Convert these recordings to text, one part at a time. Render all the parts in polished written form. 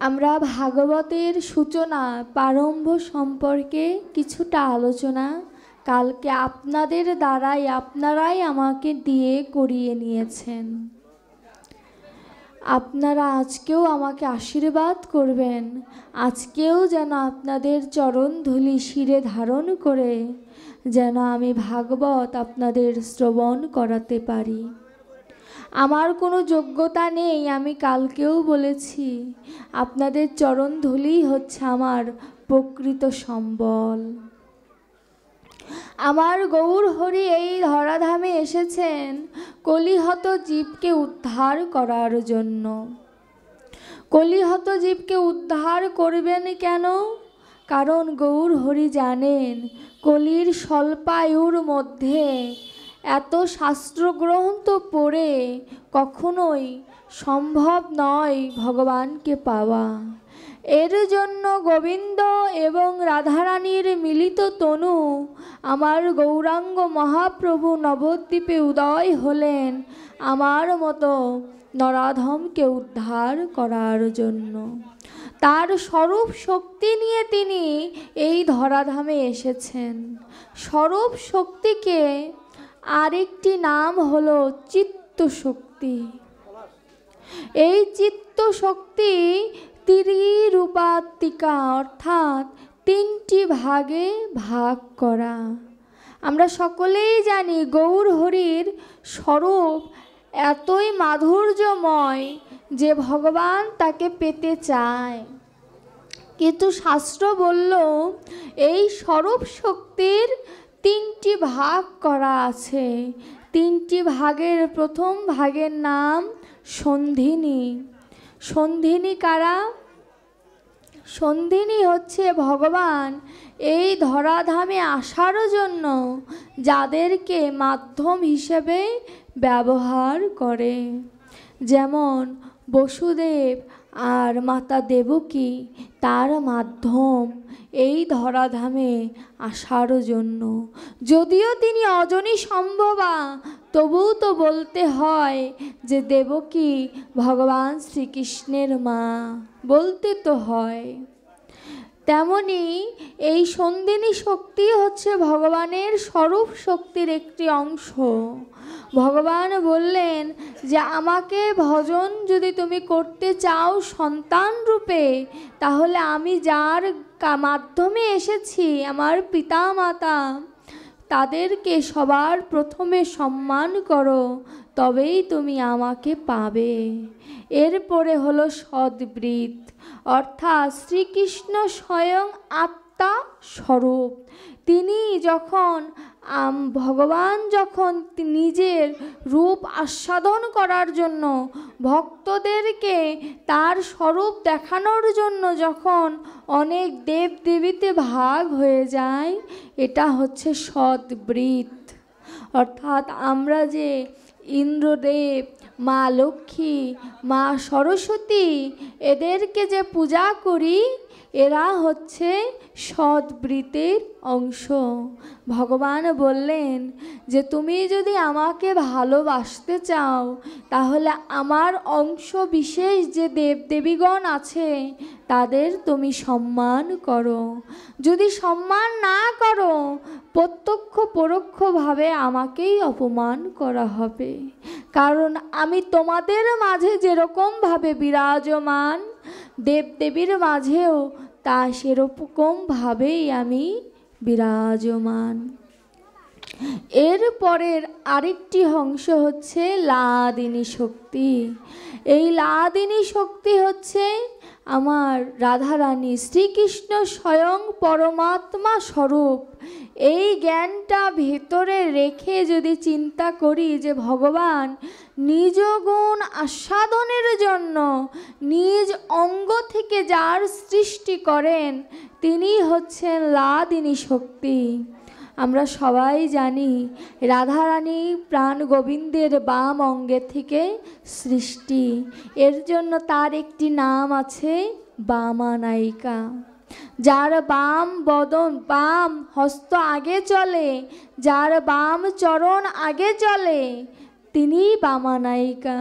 আমরা ভাগবতের সূচনা প্রারম্ভ সম্পর্কে কিছুটা আলোচনা কালকে আপনাদের দ্বারাই আপনারাই আমাকে দিয়ে করিয়ে নিয়েছেন। আপনারা আজকেও আমাকে আশীর্বাদ করবেন, আজকেও যেন আপনাদের চরণ ধূলি শিরে ধারণ করে যেন আমি ভাগবত আপনাদের শ্রবণ করাতে পারি। আমার কোনো যোগ্যতা নেই, আমি কালকেও বলেছি, আপনাদের চরণ ধূলি হচ্ছে আমার প্রকৃত সম্বল। আমার গৌর হরি এই ধরাধামে এসেছেন কলিহত জীবকে উদ্ধার করার জন্য। কলিহত জীবকে উদ্ধার করবেন কেন? কারণ গৌর হরি জানেন কলির স্বল্পায়ুর মধ্যে এত শাস্ত্রগ্রন্থ পড়ে কখনোই সম্ভব নয় ভগবানকে পাওয়া। এর জন্য গোবিন্দ এবং রাধারানীর মিলিত তনু আমার গৌরাঙ্গ মহাপ্রভু নবদ্বীপে উদয় হলেন আমার মতো নরাধমকে উদ্ধার করার জন্য। তার স্বরূপ শক্তি নিয়ে তিনি এই ধরাধামে এসেছেন। স্বরূপ শক্তিকে আরেকটি নাম হলো চিত্ত শক্তি। এই চিত্ত শক্তি ত্রিরূপাত্মিকা অর্থাৎ তিনটি ভাগে ভাগ করা। আমরা সকলেই জানি গৌর হরির স্বরূপ এতই মাধুর্যময় যে ভগবান তাকে পেতে চায়, কিন্তু শাস্ত্র বলল এই স্বরূপ শক্তির তিনটি ভাগ করা আছে। তিনটি ভাগের প্রথম ভাগের নাম সন্ধিনী। সন্ধিনী কারা? সন্ধিনী হচ্ছে ভগবান এই ধরাধামে আসার জন্য যাদেরকে মাধ্যম হিসেবে ব্যবহার করে। যেমন বসুদেব আর মাতা দেবকী তার মাধ্যম এই ধরাধামে আসার জন্য। যদিও তিনি অজনী সম্ভবা, তবুও তো বলতে হয় যে দেবকী ভগবান শ্রীকৃষ্ণের মা, বলতে তো হয়। তেমনি এই সন্ধিনী শক্তি হচ্ছে ভগবানের স্বরূপ শক্তির একটি অংশ। ভগবান বললেন যে আমাকে ভজন যদি তুমি করতে চাও সন্তান রূপে, তাহলে আমি যার মাধ্যমে এসেছি আমার পিতা মাতা তাদেরকে সবার প্রথমে সম্মান করো, তবেই তুমি আমাকে পাবে। এরপরে হলো সদ্বৃত, অর্থাৎ শ্রীকৃষ্ণ স্বয়ং আত্মা স্বরূপ। তিনি যখন ভগবান যখন নিজের রূপ আস্বাদন করার জন্য ভক্তদেরকে তার স্বরূপ দেখানোর জন্য যখন অনেক দেব দেবীতে ভাগ হয়ে যায়, এটা হচ্ছে সদ্বৃত। অর্থাৎ আমরা যে ইন্দ্রদেব, মা লক্ষ্মী, মা সরস্বতী এদেরকে যে পূজা করি, এরা হচ্ছে সদ্বৃতের অংশ। ভগবান বললেন যে তুমি যদি আমাকে ভালোবাসতে চাও, তাহলে আমার অংশ বিশেষ যে দেবদেবীগণ আছে তাদের তুমি সম্মান করো। যদি সম্মান না করো, প্রত্যক্ষ পরোক্ষভাবে আমাকেই অপমান করা হবে। কারণ আমি তোমাদের মাঝে যেরকমভাবে বিরাজমান, দেবদেবীর মাঝেও তা সেরকমভাবেই আমি বিরাজমান। এর পরের আরেকটি অংশ হচ্ছে লাদিনী শক্তি। এই লাদিনী শক্তি হচ্ছে আমার রাধারানী শ্রীকৃষ্ণ স্বয়ং পরমাত্মা স্বরূপ। এই জ্ঞানটা ভেতরে রেখে যদি চিন্তা করি যে ভগবান নিজ গুণ আস্বাদনের জন্য নিজ অঙ্গ থেকে যার সৃষ্টি করেন, তিনি হচ্ছেন লাদিনী শক্তি। আমরা সবাই জানি রাধারানী প্রাণ গোবিন্দের বাম অঙ্গের থেকে সৃষ্টি। এর জন্য তার একটি নাম আছে বামা নায়িকা। যার বাম বদন, বাম হস্ত আগে চলে, যার বাম চরণ আগে চলে, তিনিই বামা নায়িকা।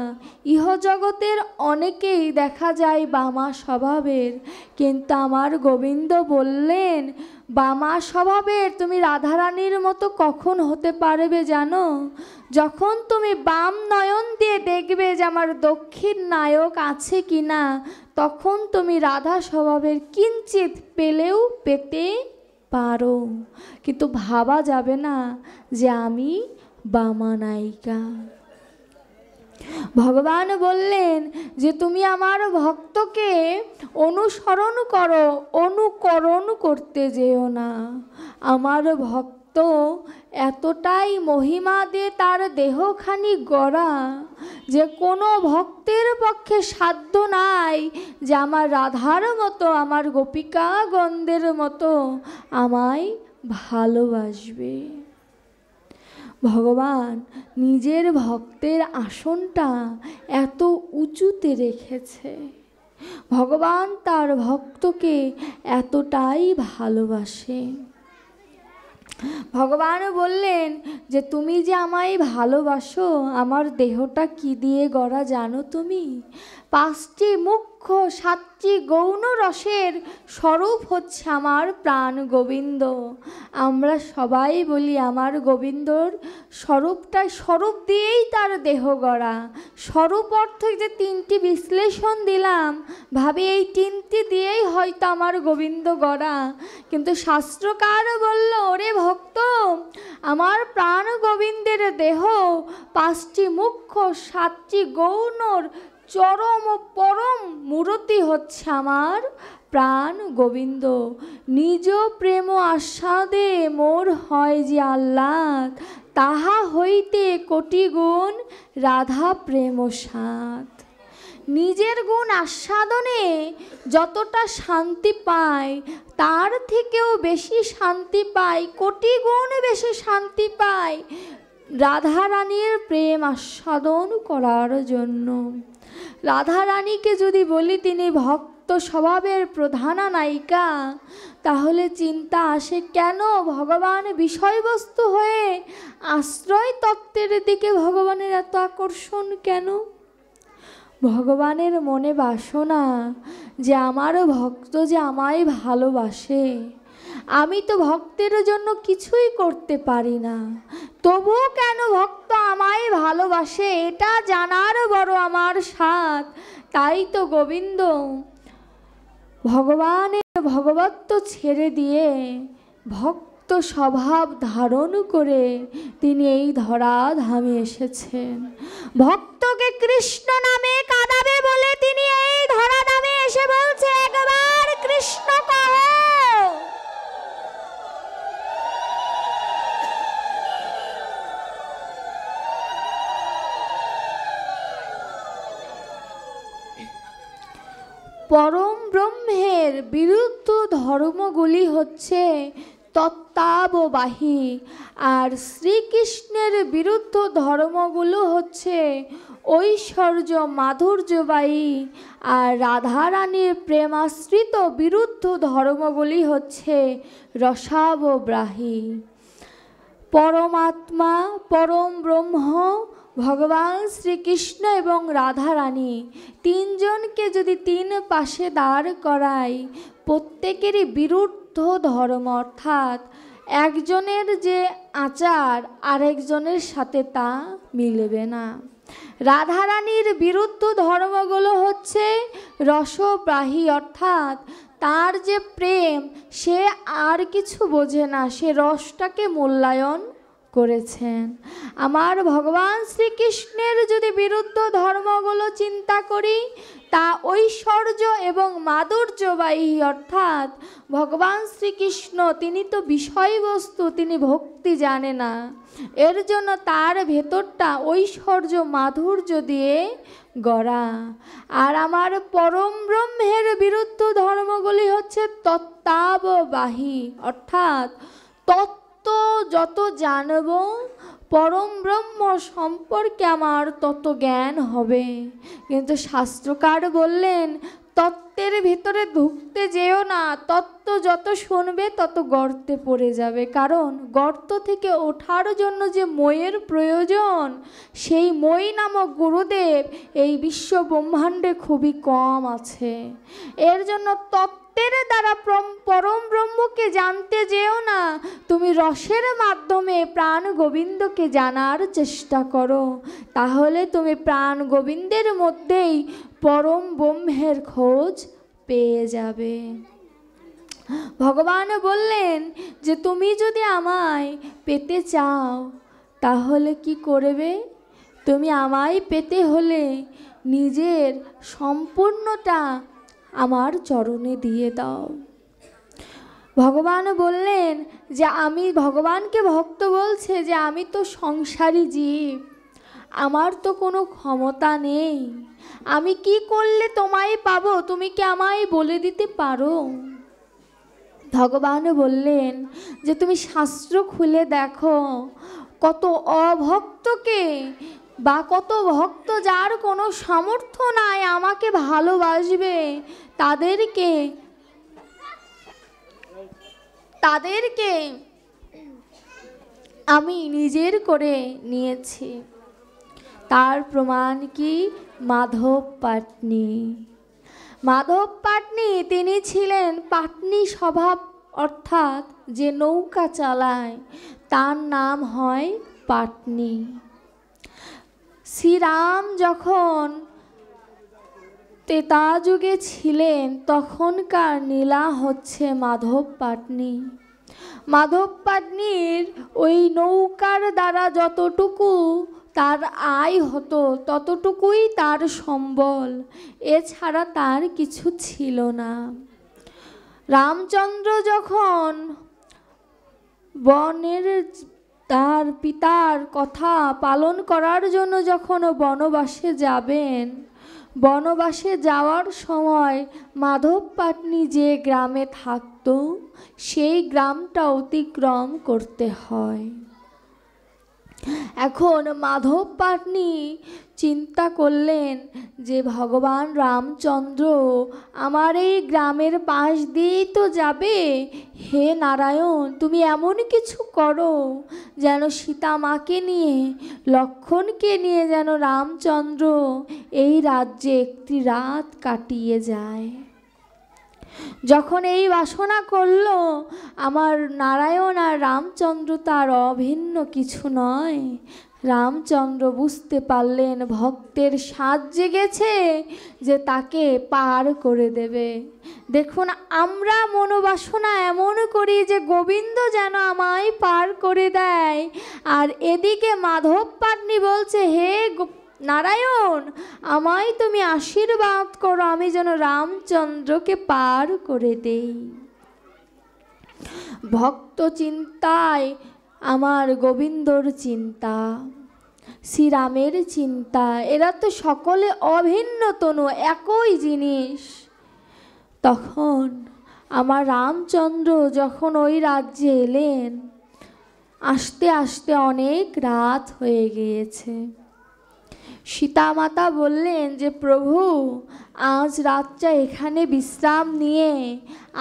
ইহজগতের অনেকেই দেখা যায় বামা স্বভাবের, কিন্তু আমার গোবিন্দ বললেন, বামা স্বভাবের তুমি রাধারানীর মতো কখন হতে পারবে জানো? যখন তুমি বাম নয়ন দিয়ে দেখবে যে আমার দক্ষিণ নায়ক আছে কিনা, তখন তুমি রাধা স্বভাবের কিঞ্চিত পেলেও পেতে পারো, কিন্তু ভাবা যাবে না যে আমি বামা নায়িকা। ভগবান বললেন যে তুমি আমার ভক্তকে অনুসরণ করো, অনুকরণ করতে যেও না। আমার ভক্ত এতটাই মহিমা দিয়ে তার দেহখানি গড়া যে কোনো ভক্তের পক্ষে সাধ্য নাই যে আমার রাধার মতো, আমার গোপিকাগণদের মতো আমায় ভালোবাসবে। ভগবান নিজের ভক্তের আসনটা এত উঁচুতে রেখেছে। ভগবান তার ভক্তকে এতটাই ভালোবাসে। ভগবান বললেন যে তুমি যে আমায় ভালোবাসো, আমার দেহটা কি দিয়ে গড়া জানো তুমি? 5টি মুখ্য 7টি গৌণ রসের স্বরূপ হচ্ছে আমার প্রাণ গোবিন্দ। আমরা সবাই বলি আমার গোবিন্দর স্বরূপটা, স্বরূপ দিয়েই তার দেহ গড়া। স্বরূপ অর্থ যে 3টি বিশ্লেষণ দিলাম, ভাবি এই 3টি দিয়েই হয়তো আমার গোবিন্দ গড়া, কিন্তু শাস্ত্রকার বলল, ওরে ভক্ত, আমার প্রাণ গোবিন্দের দেহ 5টি মুখ্য 7টি গৌণর চরম ও পরম মূরতি হচ্ছে আমার প্রাণ গোবিন্দ। নিজ প্রেম আস্বাদে মোর হয় যে আহ্লাদ, তাহা হইতে কোটি গুণ রাধা প্রেম সাদ। নিজের গুণ আস্বাদনে যতটা শান্তি পায়, তার থেকেও বেশি শান্তি পায়, কোটি গুণ বেশি শান্তি পায় রাধারানীর প্রেম আস্বাদন করার জন্য। রাধারানীকে যদি বলি তিনি ভক্ত স্বভাবের প্রধানা নায়িকা, তাহলে চিন্তা আসে কেন ভগবান বিষয়বস্তু হয়ে আশ্রয় তত্ত্বের দিকে ভগবানের এত আকর্ষণ কেন? ভগবানের মনে বাসনা যে আমার ভক্ত যে আমায় ভালোবাসে। আমি তো ভক্তের জন্য কিছুই করতে পারি না, তবুও কেন ভক্ত আমায় ভালোবাসে এটা জানার বড় আমার স্বাদ। তাই তো গোবিন্দ ভগবানের ভগবত্ব ছেড়ে দিয়ে ভক্ত স্বভাব ধারণ করে তিনি এই ধরাধামে এসেছেন। ভক্তকে কৃষ্ণ নামে কাঁদাবে বলে তিনি এই ধরাধামে এসে বলছে, একবার কৃষ্ণ কহ। পরম ব্রহ্মের বিরুদ্ধ ধর্মগুলি হচ্ছে তত্ত্বাববাহী, আর শ্রীকৃষ্ণের বিরুদ্ধ ধর্মগুলো হচ্ছে ঐশ্বর্য মাধুর্যবাহী, আর রাধারানীর প্রেমাশ্রিত বিরুদ্ধ ধর্মগুলি হচ্ছে রসাবগ্রাহী। পরমাত্মা, পরম ব্রহ্ম, ভগবান শ্রীকৃষ্ণ এবং রাধারানী তিনজনকে যদি 3 পাশে দাঁড় করাই, প্রত্যেকেরই বিরুদ্ধ ধর্ম, অর্থাৎ একজনের যে আচার আরেকজনের সাথে তা মিলবে না। রাধারানীর বিরুদ্ধ ধর্মগুলো হচ্ছে রসগ্রাহী, অর্থাৎ তার যে প্রেম সে আর কিছু বোঝে না, সে রসটাকে মূল্যায়ন করেছেন। আমার ভগবান শ্রীকৃষ্ণের যদি বিরুদ্ধ ধর্মগুলো চিন্তা করি, তা ঐশ্বর্য এবং মাধুর্যবাহী, অর্থাৎ ভগবান শ্রীকৃষ্ণ তিনি তো বিষয়বস্তু, তিনি ভক্তি জানে না, এর জন্য তার ভেতরটা ঐশ্বর্য মাধুর্য দিয়ে গড়া। আর আমার পরম ব্রহ্মের বিরুদ্ধ ধর্মগুলি হচ্ছে তত্ত্বাববাহী, অর্থাৎ তত্ত্ব যত জানব পরম ব্রহ্ম সম্পর্কে আমার তত জ্ঞান হবে। কিন্তু শাস্ত্রকার বললেন তত্ত্বের ভিতরে ঢুকতে যেও না, তত্ত্ব যত শুনবে তত গর্তে পড়ে যাবে। কারণ গর্ত থেকে ওঠার জন্য যে মইয়ের প্রয়োজন, সেই মই নামক গুরুদেব এই বিশ্ব ব্রহ্মাণ্ডে খুবই কম আছে। এর জন্য তত্ত্বের দ্বারা পরম ব্রহ্মকে জানতে যেও না, তুমি রসের মাধ্যমে প্রাণ গোবিন্দকে জানার চেষ্টা করো। তাহলে তুমি প্রাণ গোবিন্দের মধ্যেই পরম ব্রহ্মের খোঁজ পেয়ে যাবে। ভগবান বললেন যে তুমি যদি আমায় পেতে চাও তাহলে কি করবে? তুমি আমায় পেতে হলে নিজের সম্পূর্ণটা আমার চরণে দিয়ে দাও। ভগবান বললেন যে আমি, ভগবানকে ভক্ত বলছে যে আমি তো সংসারী জীব, আমার তো কোনো ক্ষমতা নেই, আমি কি করলে তোমায় পাবো, তুমি কি আমায় বলে দিতে পারো? ভগবান বললেন যে তুমি শাস্ত্র খুলে দেখো, কত অভক্তকে বা কত ভক্ত যার কোনো সামর্থ্য নাই আমাকে ভালোবাসবে, তাদেরকে আমি নিজের করে নিয়েছি। তার প্রমাণ কি? মাধব পাটনি। মাধব পাটনি তিনি ছিলেন পাটনি স্বভাব, অর্থাৎ যে নৌকা চালায় তার নাম হয় পাটনি। শ্রীরাম যখন ত্রেতা যুগে ছিলেন তখনকার নীলা হচ্ছে মাধব পাটনি। মাধব পাটনির ওই নৌকার দ্বারা যতটুকু তার আয় হতো ততটুকুই তার সম্বল, এছাড়া তার কিছু ছিল না। রামচন্দ্র যখন বনের তার পিতার কথা পালন করার জন্য যখন বনবাসে যাবেন, বনবাসে যাওয়ার সময় মাধব পাটনি যে গ্রামে থাকত সেই গ্রামটা অতিক্রম করতে হয়। এখন মাধব পাটনি চিন্তা করলেন যে ভগবান রামচন্দ্র আমার এই গ্রামের পাশ দিয়েই তো যাবে, হে নারায়ণ তুমি এমন কিছু করো যেন সীতা মাকে নিয়ে, লক্ষ্মণকে নিয়ে যেন রামচন্দ্র এই রাজ্যে একটি রাত কাটিয়ে যায়। যখন এই বাসনা করল, আমার নারায়ণ আর রামচন্দ্র তার অভিন্ন কিছু নয়। রামচন্দ্র বুঝতে পারলেন ভক্তের সাজ জেগেছে যে তাকে পার করে দেবে। দেখুন আমরা মনোবাসনা এমন করি যে গোবিন্দ যেন আমায় পার করে দেয়, আর এদিকে মাধব পাটনি বলছে হে নারায়ণ আমায় তুমি আশীর্বাদ করো, আমি যেন রামচন্দ্রকে পার করে দেই। ভক্ত চিন্তায় আমার গোবিন্দর চিন্তা, শ্রীরামের চিন্তা, এরা তো সকলে অভিন্ন তনু, একই জিনিস। তখন আমার রামচন্দ্র যখন ওই রাজ্যে এলেন, আসতে আসতে অনেক রাত হয়ে গিয়েছে। সীতামাতা বললেন যে প্রভু আজ রাতটা এখানে বিশ্রাম নিয়ে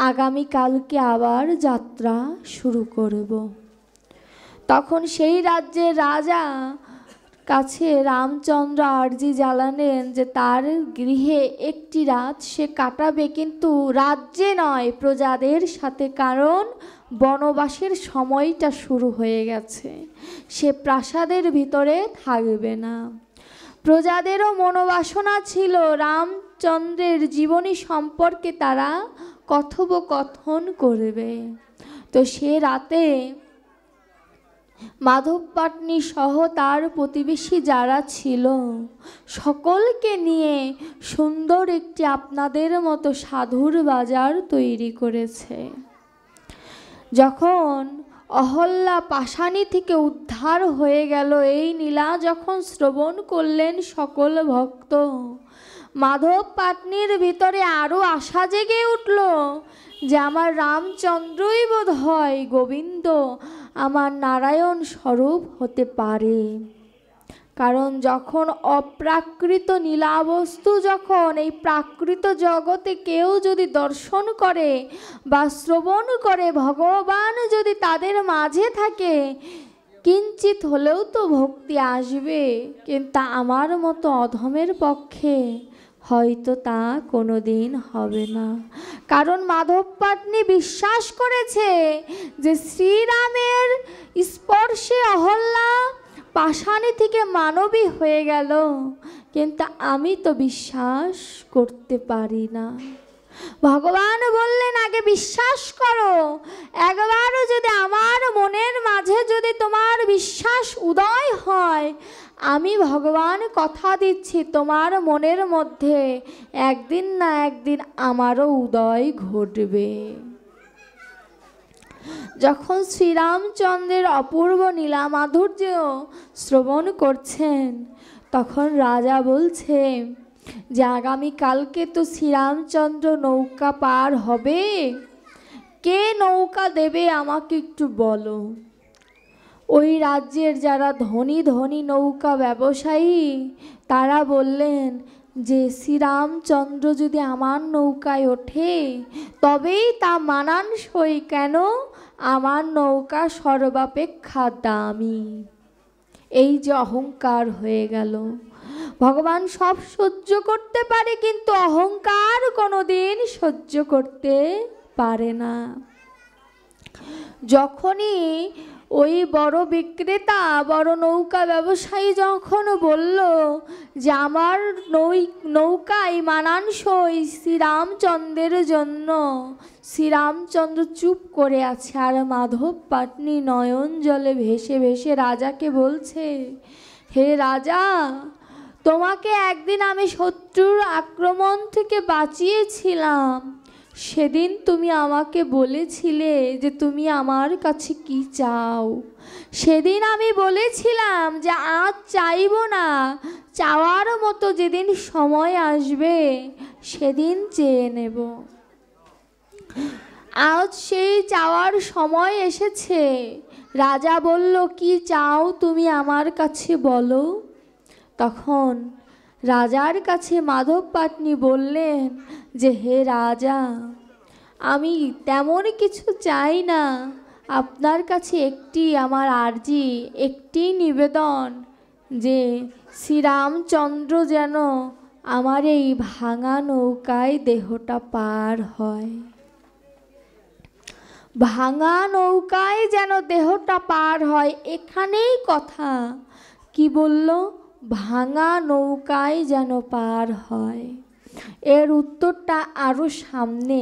আগামীকালকে আবার যাত্রা শুরু করব। তখন সেই রাজ্যের রাজা কাছে রামচন্দ্র আর্জি জ্বালালেন যে তার গৃহে একটি রাত সে কাটাবে, কিন্তু রাজ্যে নয়, প্রজাদের সাথে, কারণ বনবাসের সময়টা শুরু হয়ে গেছে, সে প্রাসাদের ভিতরে থাকবে না। প্রজাদেরও মনোবাসনা ছিল রামচন্দ্রের জীবনী সম্পর্কে তারা কথোপকথন করবে। তো সে রাতে মাধব পাটনি সহ তার প্রতিবেশী যারা ছিল সকলকে নিয়ে সুন্দর একটি আপনাদের মতো সাধুর বাজার তৈরি করেছে। যখন অহল্যা পাশানি থেকে উদ্ধার হয়ে গেল, এই নীলা যখন শ্রবণ করলেন সকল ভক্ত, মাধব পাটনির ভিতরে আরও আশা জেগে উঠল যে আমার রামচন্দ্রই বোধ হয় গোবিন্দ, আমার নারায়ণ স্বরূপ হতে পারে। কারণ যখন অপ্রাকৃত নীলাবস্তু যখন এই প্রাকৃত জগতে কেউ যদি দর্শন করে বা শ্রবণ করে, ভগবান যদি তাদের মাঝে থাকে, কিঞ্চিত হলেও তো ভক্তি আসবে। কিন্তু আমার মতো অধমের পক্ষে হয়তো তা কোনোদিন হবে না। কারণ মাধব পাটনি বিশ্বাস করেছে যে শ্রীরামের স্পর্শে অহল্যা পাষাণী থেকে মানবী হয়ে গেল, কিন্তু আমি তো বিশ্বাস করতে পারি না। ভগবান বললেন, আগে বিশ্বাস করো। একবারও যদি আমার মনের মাঝে যদি তোমার বিশ্বাস উদয় হয়, আমি ভগবান কথা দিচ্ছি তোমার মনের মধ্যে একদিন না একদিন আমারও উদয় ঘটবে। যখন শ্রীরামচন্দ্রের অপূর্ব নীলা মাধুর্য শ্রবণ করছেন, তখন রাজা বলছে যে আগামীকালকে তো শ্রীরামচন্দ্র নৌকা পার হবে, কে নৌকা দেবে আমাকে একটু বলো। ওই রাজ্যের যারা ধনী ধনী নৌকা ব্যবসায়ী, তারা বললেন যে শ্রীরামচন্দ্র যদি আমার নৌকায় ওঠে তবেই তা মানানসই, কেন আমার নৌকা সর্বাপেক্ষা দামি। এই যে অহংকার হয়ে গেল। ভগবান সব সহ্য করতে পারে, কিন্তু অহংকার কোনোদিন সহ্য করতে পারে না। যখনই ওই বড় বিক্রেতা, বড় নৌকা ব্যবসায়ী যখন বলল যে আমার নৌকায় মানানসই শ্রীরামচন্দ্রের জন্য, শ্রীরামচন্দ্র চুপ করে আছে। আর মাধব পাটনি নয়ন জলে ভেসে ভেসে রাজাকে বলছে, হে রাজা, তোমাকে একদিন আমি শত্রুর আক্রমণ থেকে বাঁচিয়েছিলাম। সেদিন তুমি আমাকে বলেছিলে যে তুমি আমার কাছে কি চাও। সেদিন আমি বলেছিলাম যে আজ চাইব না, চাওয়ার মতো যেদিন সময় আসবে সেদিন চেয়ে নেব। আজ সেই চাওয়ার সময় এসেছে। রাজা বলল, কি চাও তুমি আমার কাছে বলো। তখন রাজার কাছে মাধব পাটনি বললেন যে হে রাজা, আমি তেমন কিছু চাই না, আপনার কাছে একটি আমার আর্জি, একটি নিবেদন, যে শ্রীরামচন্দ্র যেন আমার এই ভাঙা নৌকায় দেহটা পার হয়। ভাঙা নৌকায় যেন দেহটা পার হয়, এখানেই কথা। কি বলল? ভাঙা নৌকায় যেন পার হয়। এর উত্তরটা আরও সামনে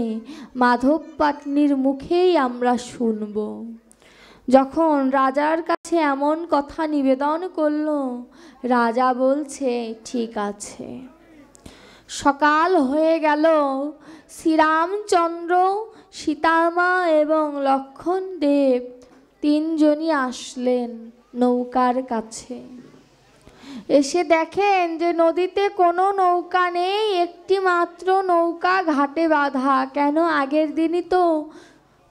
মাধব পাটনির মুখেই আমরা শুনব। যখন রাজার কাছে এমন কথা নিবেদন করল, রাজা বলছে ঠিক আছে। সকাল হয়ে গেল। শ্রীরামচন্দ্র, সীতামা এবং লক্ষ্মণদেব তিনজনই আসলেন নৌকার কাছে। এসে দেখেন যে নদীতে কোনো নৌকা নেই, একটি মাত্র নৌকা ঘাটে বাঁধা। কেন? আগের দিনই তো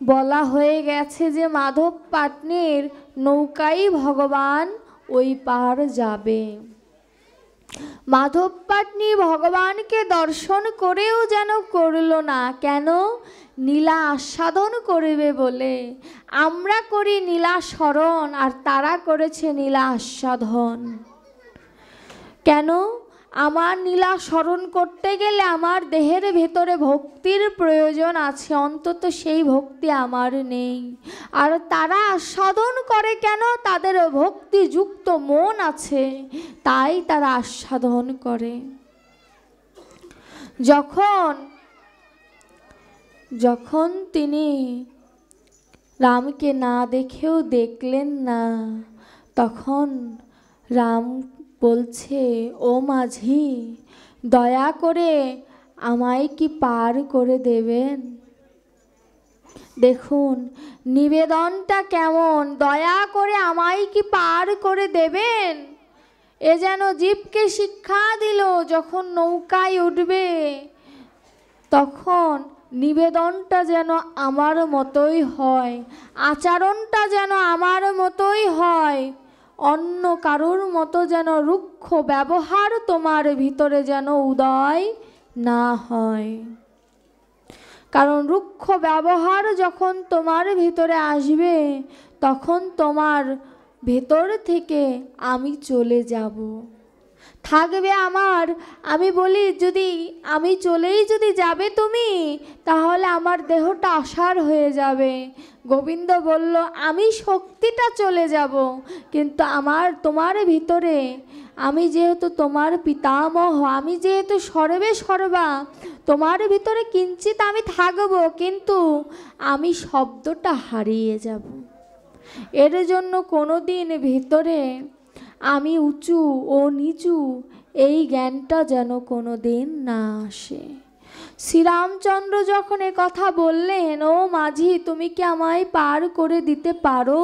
বলা হয়ে গেছে যে মাধব পাটনির নৌকাই ভগবান ওই পার যাবে। মাধব পাটনি ভগবানকে দর্শন করেও যেন করল না। কেন? নীলা আস্বাদন করবে বলে। আমরা করি নীলা স্মরণ, আর তারা করেছে নীলা আস্বাদন। কেন? আমার নীলা স্মরণ করতে গেলে আমার দেহের ভেতরে ভক্তির প্রয়োজন আছে, অন্তত সেই ভক্তি আমার নেই। আর তারা আস্বাদন করে কেন? তাদের ভক্তিযুক্ত মন আছে, তাই তারা আস্বাদন করে। যখন তিনি রামকে না দেখেও দেখলেন না, তখন রাম বলছে, ও মাঝি, দয়া করে আমায় কি পার করে দেবেন? দেখুন নিবেদনটা কেমন, দয়া করে আমায় কি পার করে দেবেন। এ যেন জীবকে শিক্ষা দিল, যখন নৌকায় উঠবে তখন নিবেদনটা যেন আমার মতোই হয়, আচরণটা যেন আমার মতোই হয়। অন্য কারোর মতো যেন রুক্ষ ব্যবহার তোমার ভিতরে যেন উদয় না হয়। কারণ রুক্ষ ব্যবহার যখন তোমার ভিতরে আসবে তখন তোমার ভেতর থেকে আমি চলে যাব, থাকবে আমার। আমি বলি যদি আমি চলেই যদি যাবে তুমি, তাহলে আমার দেহটা অসার হয়ে যাবে। গোবিন্দ বলল আমি শক্তিটা চলে যাব, কিন্তু তোমার ভিতরে আমি যেহেতু তোমার পিতামহ, আমি যেহেতু সর্বে সর্বা, তোমার ভিতরে কিঞ্চিত আমি থাকব, কিন্তু আমি শব্দটা হারিয়ে যাব। এর জন্য কোনো দিন ভিতরে আমি উঁচু ও নিচু এই জ্ঞানটা যেন কোনো দিন না আসে। শ্রীরামচন্দ্র যখন এ কথা বললেন, ও মাঝি তুমি কি আমায় পার করে দিতে পারো,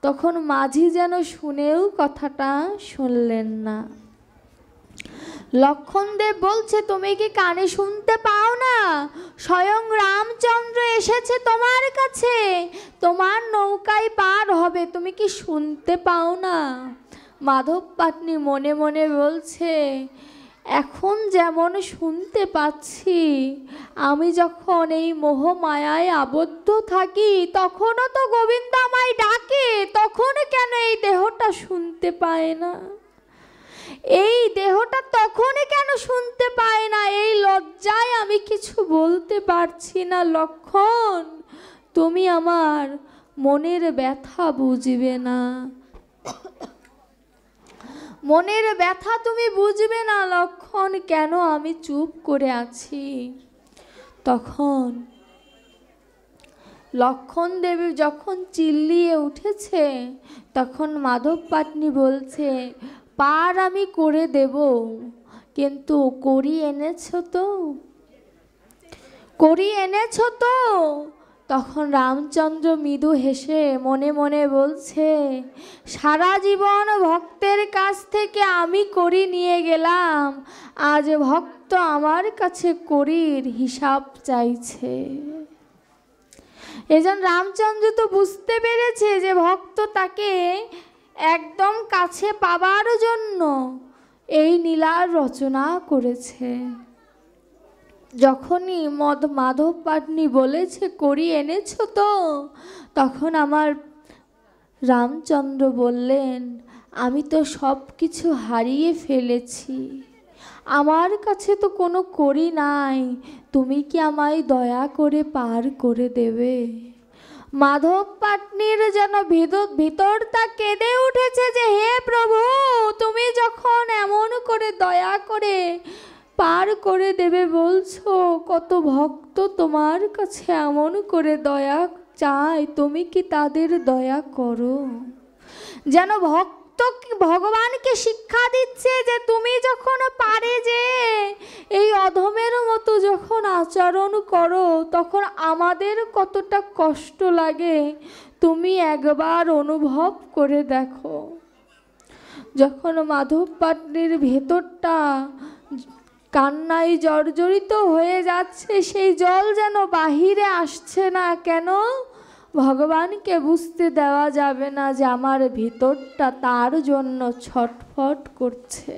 তখন মাঝি যেন শুনেও কথাটা শুনলেন না। লক্ষণদেব বলছে তুমি কি কানে শুনতে পাও না? স্বয়ং রামচন্দ্র এসেছে তোমার কাছে, তোমার নৌকায় পার হবে, তুমি কি শুনতে পাও না? মাধব পাটনি মনে মনে বলছে এখন যেমন শুনতে পাচ্ছি, আমি যখন এই মোহমায়ায় আবদ্ধ থাকি তখনও তো গোবিন্দ আমায় ডাকে, তখন কেন এই দেহটা শুনতে পায় না? এই দেহটা তখন কেন শুনতে পায় না? এই লজ্জায় আমি কিছু বলতে পারছি না। লক্ষণ তুমি আমার মনের ব্যথা বুঝবে না, মনের ব্যথা তুমি বুঝবে না লক্ষণ, কেন আমি চুপ করে আছি? তখন লক্ষণ দেবী যখন চিল্লিয়ে উঠেছে, তখন মাধব পাটনি বলছে পার আমি করে দেব, কিন্তু করি এনেছো তো, করি এনেছো তো? তখন রামচন্দ্র মৃদু হেসে মনে মনে বলছে সারা জীবন ভক্তের কাছ থেকে আমি করি নিয়ে গেলাম, আজ ভক্ত আমার কাছে করির হিসাব চাইছে। এজন্য রামচন্দ্র তো বুঝতে পেরেছে যে ভক্ত তাকে একদম কাছে পাবার জন্য এই লীলার রচনা করেছে। যখনই মাধব পাটনি বলেছে করি এনেছো তো, তখন আমার রামচন্দ্র বললেন আমি তো সব কিছু হারিয়ে ফেলেছি, আমার কাছে তো কোনো করি নাই, তুমি কি আমায় দয়া করে পার করে দেবে? মাধব পাটনির যেন ভিতরটা কেঁদে উঠেছে যে হে প্রভু, তুমি যখন এমন করে দয়া করে পার করে দেবে বলছো, কত ভক্ত তোমার কাছে এমন করে দয়া চায়, তুমি কি তাদের দয়া করো? যেন ভক্ত ভগবানকে শিক্ষা দিচ্ছে যে তুমি যখন পারে যে এই অধমের মতো যখন আচরণ করো, তখন আমাদের কতটা কষ্ট লাগে তুমি একবার অনুভব করে দেখো। যখন মাধব পাটনির ভেতরটা কান্নায় জর্জরিত হয়ে যাচ্ছে, সেই জল যেন বাহিরে আসছে না কেন? ভগবানকে বুঝতে দেওয়া যাবে না যে আমার ভিতরটা তার জন্য ছটফট করছে।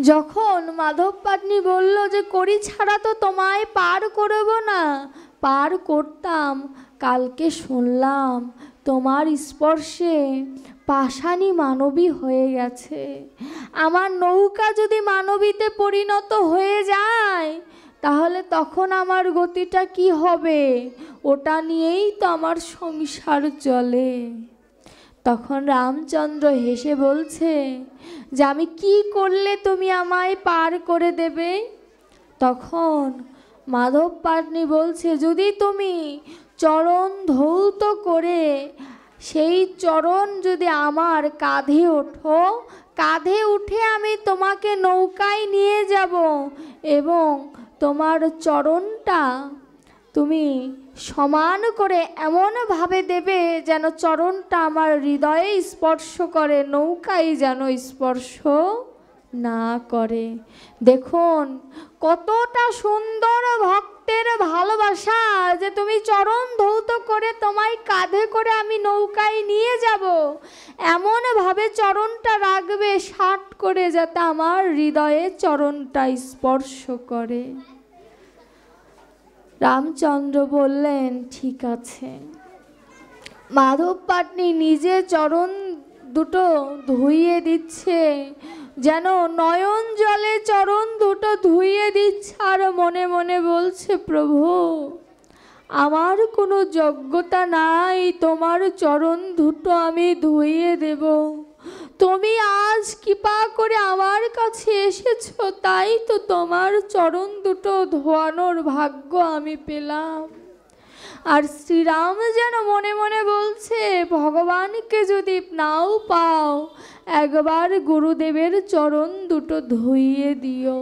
যখন মাধব পাটনি বলল যে করি ছাড়া তো তোমায় পার করব না, পার করতাম, কালকে শুনলাম তোমার স্পর্শে পাষাণী মানবী হয়ে গেছে, আমার নৌকা যদি মানবীতে পরিণত হয়ে যায় তাহলে তখন আমার গতিটা কি হবে? ওটা নিয়েই তো আমার সংসার চলে। তখন রামচন্দ্র হেসে বলছে যে আমি কি করলে তুমি আমায় পার করে দেবে? তখন মাধব পাটনি বলছে যদি তুমি চরণ ধৌত করে সেই চরণ যদি আমার কাঁধে ওঠো, কাঁধে উঠে আমি তোমাকে নৌকায় নিয়ে যাব এবং তোমার চরণটা তুমি সমান করে এমনভাবে দেবে যেন চরণটা আমার হৃদয়ে স্পর্শ করে, নৌকায় যেন স্পর্শ না করে। দেখুন কতটা সুন্দর ভক্তের প্রেমের ভালোবাসা যে তুমি চরণ ধৌত করে তোমায় কাঁধে করে আমি নৌকায় নিয়ে যাব, এমনভাবে চরণটা রাখবে ষাট করে, যাতে আমার হৃদয়ে চরণটা স্পর্শ করে। রামচন্দ্র বললেন ঠিক আছে। মাধব পাটনি নিজে চরণ দুটো ধুইয়ে দিচ্ছে, যেন নয়ন জলে চরণ দুটো ধুইয়ে দিচ্ছে, আর মনে মনে বলছে প্রভু আমার কোনো যোগ্যতা নাই, তোমার চরণ দুটো আমি ধুইয়ে দেব, তুমি আজ কৃপা করে আমার কাছে এসেছো, তাই তো তোমার চরণ দুটো ধোয়ানোর ভাগ্য আমি পেলাম। আর শ্রীরাম যেন মনে মনে বলছে ভগবানকে যদি নাও পাও, একবার গুরুদেবের চরণ দুটো ধুইয়ে দিও।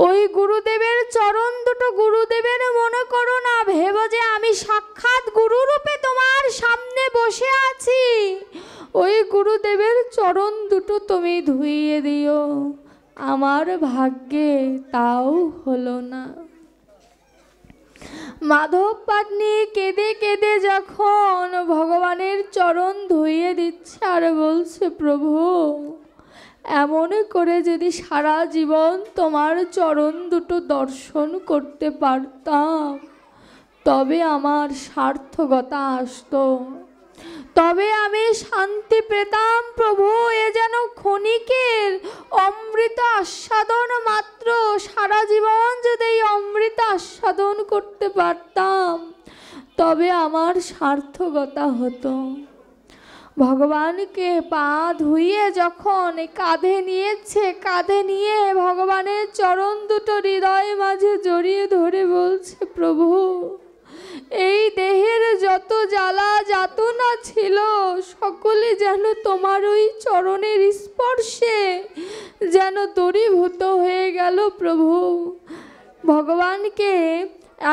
ওই গুরুদেবের চরণ দুটো গুরুদেবের মনে করো না, ভেবো যে আমি সাক্ষাৎ গুরুরূপে তোমার সামনে বসে আছি। ওই গুরুদেবের চরণ দুটো তুমি ধুইয়ে দিও। আমার ভাগ্যে তাও হলো না। মাধব পাটনি কেঁদে কেঁদে যখন ভগবানের চরণ ধুইয়ে দিচ্ছে আর বলছে প্রভু এমন করে যদি সারা জীবন তোমার চরণ দুটো দর্শন করতে পারতাম, তবে আমার সার্থকতা আসতো, তবে আমি শান্তি পেতাম। প্রভু এ যেন ক্ষণিকের অমৃত আস্বাদন মাত্র, সারা জীবন যদি এই অমৃত আস্বাদন করতে পারতাম তবে আমার সার্থকতা হতো। ভগবানকে পা ধুইয়ে যখন কাঁধে নিয়েছে, কাঁধে নিয়ে ভগবানের চরণ দুটো হৃদয় মাঝে জড়িয়ে ধরে বলছে প্রভু এই দেহের যত জ্বালা যাতনা ছিল সকলে যেন তোমার ওই চরণের স্পর্শে যেন দূরীভূত হয়ে গেল। প্রভু ভগবানকে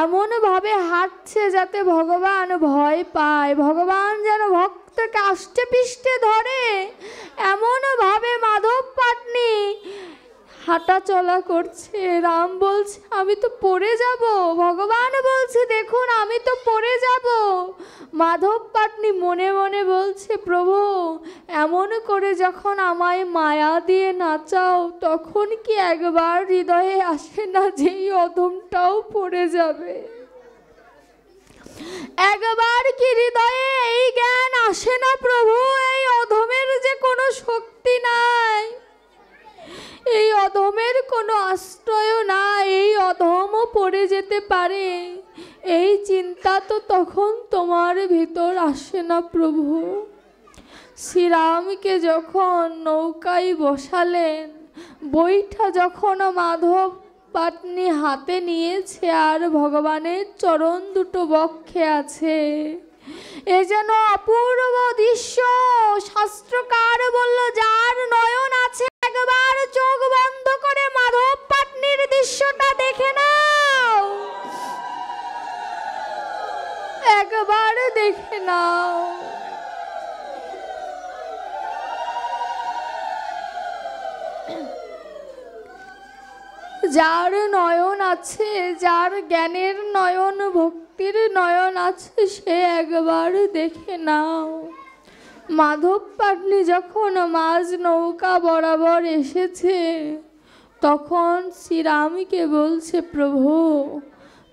এমনভাবে হাঁটছে যাতে ভগবান ভয় পায়, ভগবান যেন ভক্তকে আষ্টে পিষ্টে ধরে, এমনভাবে মাধব পাটনি হাঁটা চলা করছে। রাম বলছে আমি তো পড়ে যাব, ভগবান বলছে দেখুন আমি তো পড়ে যাব। মাধব পাটনি মনে মনে বলছে প্রভু এমন করে যখন আমায় মায়া দিয়ে নাচাও, তখন কি একবার হৃদয়ে আসে না যে এই অধমটাও পড়ে যাবে? একবার কি হৃদয়ে এই জ্ঞান আসে না প্রভু এই অধমের যে কোনো শক্তি নাই, এই অধমের কোনো আশ্রয় নাই, এই অধমও পড়ে যেতে পারে? এই চিন্তা তো তখন তোমার ভিতর আসে না প্রভু? শ্রীরামকে যখন নৌকায় বসালেন, বইটা যখন মাধব পাটনি হাতে নিয়েছে আর ভগবানের চরণ দুটো বক্ষে আছে, এ যেন অপূর্ব দৃশ্য। শাস্ত্রকার বলল যার নয়ন আছে একবার চোখ বন্ধ করে মাধব পাটনির দৃশ্যটা দেখে নাও, একবার দেখে নাও। যার নয়ন আছে, যার জ্ঞানের নয়ন ভক্তির নয়ন আছে, সে একবার দেখে নাও। মাধব পাটনি যখন মাঝ নৌকা বরাবর এসেছে, তখন শ্রীরামকে বলছে প্রভু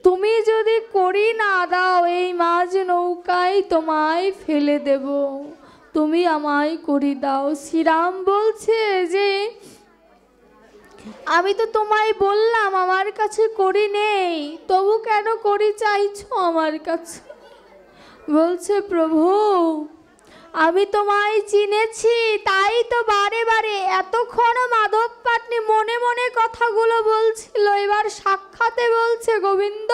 তুমি যদি করি না দাও এই মাঝ নৌকায় তোমায় ফেলে দেব, তুমি আমায় করি দাও। শ্রীরাম বলছে যে আমি তো তোমায় বললাম আমার কাছে করি নেই, তবু কেন করি চাইছো আমার কাছে? বলছে প্রভু আমি তোমায় চিনেছি, তাই তো বারে বারে এতক্ষণ মাধব পাটনি মনে মনে কথাগুলো বলছিল, এবার সাক্ষাতে বলছে গোবিন্দ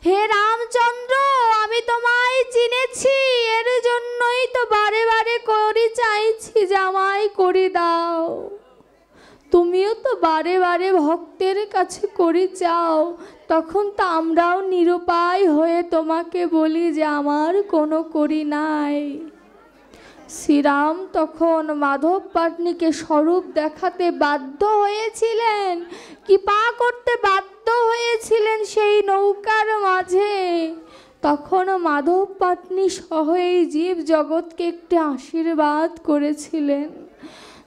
হে রামচন্দ্র আমি তোমায় চিনেছি, এর জন্যই তো বারে বারে করি চাইছি যে আমায় করি দাও। তুমিও তো বারে বারে ভক্তের কাছে করি চাও, তখন তো আমরাও নিরুপায় হয়ে তোমাকে বলি যে আমার কোনো করি নাই। শ্রীরাম তখন মাধব পাটনিকে স্বরূপ দেখাতে বাধ্য হয়েছিলেন, কৃপা করতে বাধ্য হয়েছিলেন, নৌকার মাঝে, তখন মাধব পাটনি সহ এই জীব জগৎকে একটি আশীর্বাদ করেছিলেন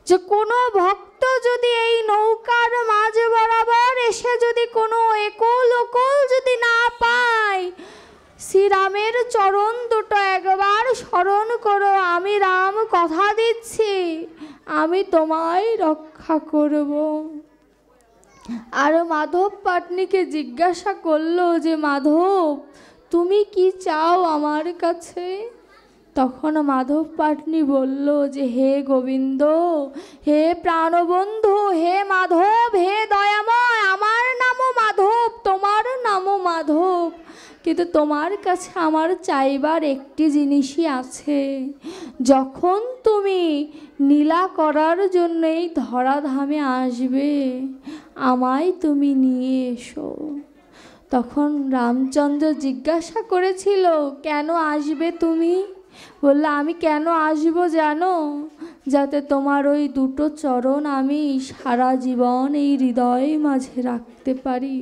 যে কোনো ভক্ত যদি এই নৌকার মাঝে বরাবর এসে যদি কোনো একল ওকল যদি না পায়, শ্রীরামের চরণ দুটো একবার স্মরণ করো, আমি রাম কথা দিচ্ছি আমি তোমায় রক্ষা করব। আর মাধব পাটনিকে জিজ্ঞাসা করলো যে মাধব তুমি কি চাও আমার কাছে? তখন মাধব পাটনি বলল যে হে গোবিন্দ, হে প্রাণবন্ধু, হে মাধব, হে দয়াময়, আমার নামও মাধব, তোমার নামও মাধব, কিন্তু তোমার কাছে আমার চাইবার একটি জিনিসই আছে। যখন তুমি নীলা করার জন্য এই ধরাধামে আসবে, আমায় তুমি নিয়ে এসো। তখন রামচন্দ্র জিজ্ঞাসা করেছিল কেন আসবে তুমি? বলল আমি কেন আসবো জানো? যাতে তোমার ওই দুটো চরণ আমি সারা জীবন এই হৃদয়ে মাঝে রাখতে পারি।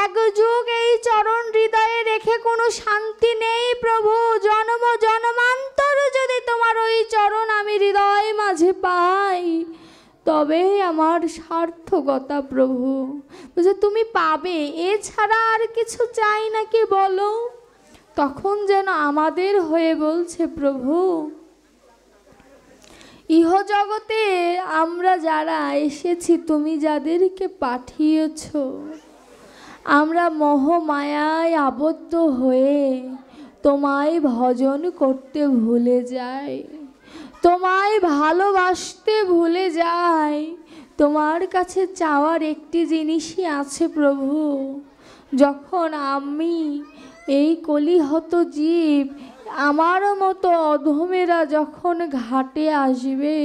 এক যুগ এই চরণ হৃদয়ে রেখে কোনো শান্তি নেই প্রভু। জন্ম জন্মান্তর যদি তোমার ওই চরণ আমি হৃদয় মাঝে পাই, তবে আমার সার্থকতা প্রভু। বুঝে তুমি পাবে, এছাড়া আর কিছু চাই নাকি বলো? তখন যেন আমাদের হয়ে বলছে প্রভু, ইহ জগতে আমরা যারা এসেছি, তুমি যাদেরকে পাঠিয়েছ, আমরা মোহমায়ায় আবদ্ধ হয়ে তোমায় ভজন করতে ভুলে যাই, তোমায় ভালোবাসতে ভুলে যাই। তোমার কাছে চাওয়ার একটি জিনিসই আছে প্রভু। যখন আমি এই কলিহত জীব, আমার মতো অধমেরা যখন ঘাটে আসবে,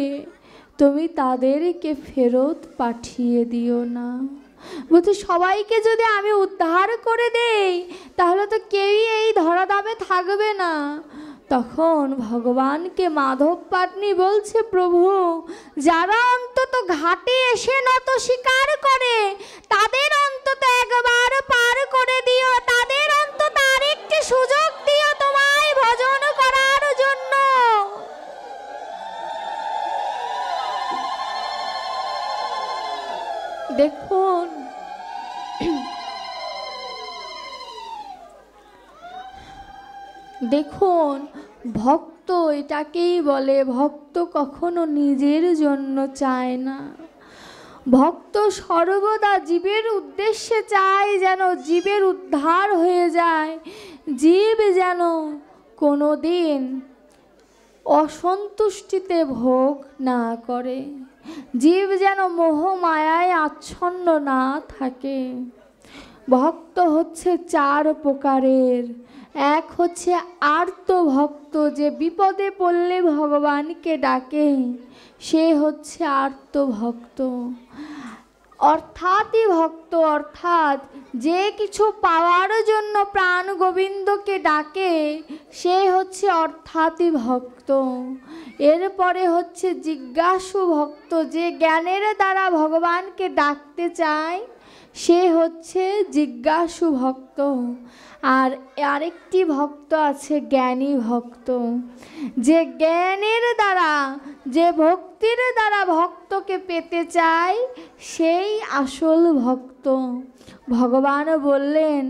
তুমি তাদেরকে ফেরত পাঠিয়ে দিও না। বলছি সবাইকে যদি আমি উদ্ধার করে দেই, তাহলে তো কেউই এই ধরাধামে থাকবে না। তখন ভগবানকে মাধব পাটনি বলছে প্রভু, যারা অন্তত ঘাটে এসে নত স্বীকার করে, তাদের অন্তত একবার পার করে দিও, তাদের অন্তত আরেকটি সুযোগ দিও তোমায় ভজন করার জন্য। দেখুন দেখুন ভক্ত এটাকেই বলে, ভক্ত কখনো নিজের জন্য চায় না। ভক্ত সর্বদা জীবের উদ্দেশ্যে চায় যেন জীবের উদ্ধার হয়ে যায়, জীব যেন কোনো দিন অসন্তুষ্টিতে ভোগ না করে, জীব যেন মোহমায়ায় আচ্ছন্ন না থাকে। ভক্ত হচ্ছে চার প্রকারের। এক হচ্ছে আর্ত ভক্ত, যে বিপদে পড়লে ভগবানকে ডাকে, সে হচ্ছে আর্ত ভক্ত। অর্থাৎই ভক্ত, অর্থাৎ যে কিছু পাওয়ার জন্য প্রাণ গোবিন্দকে ডাকে, সে হচ্ছে অর্থাৎই ভক্ত। এরপরে হচ্ছে জিজ্ঞাসু ভক্ত, যে জ্ঞানের দ্বারা ভগবানকে ডাকতে চায়, সে হচ্ছে জিজ্ঞাসু ভক্ত। আর আরেকটি ভক্ত আছে জ্ঞানী ভক্ত, যে জ্ঞানের দ্বারা, যে ভক্তির দ্বারা ভক্তকে পেতে চায়, সেই আসল ভক্ত। ভগবান বললেন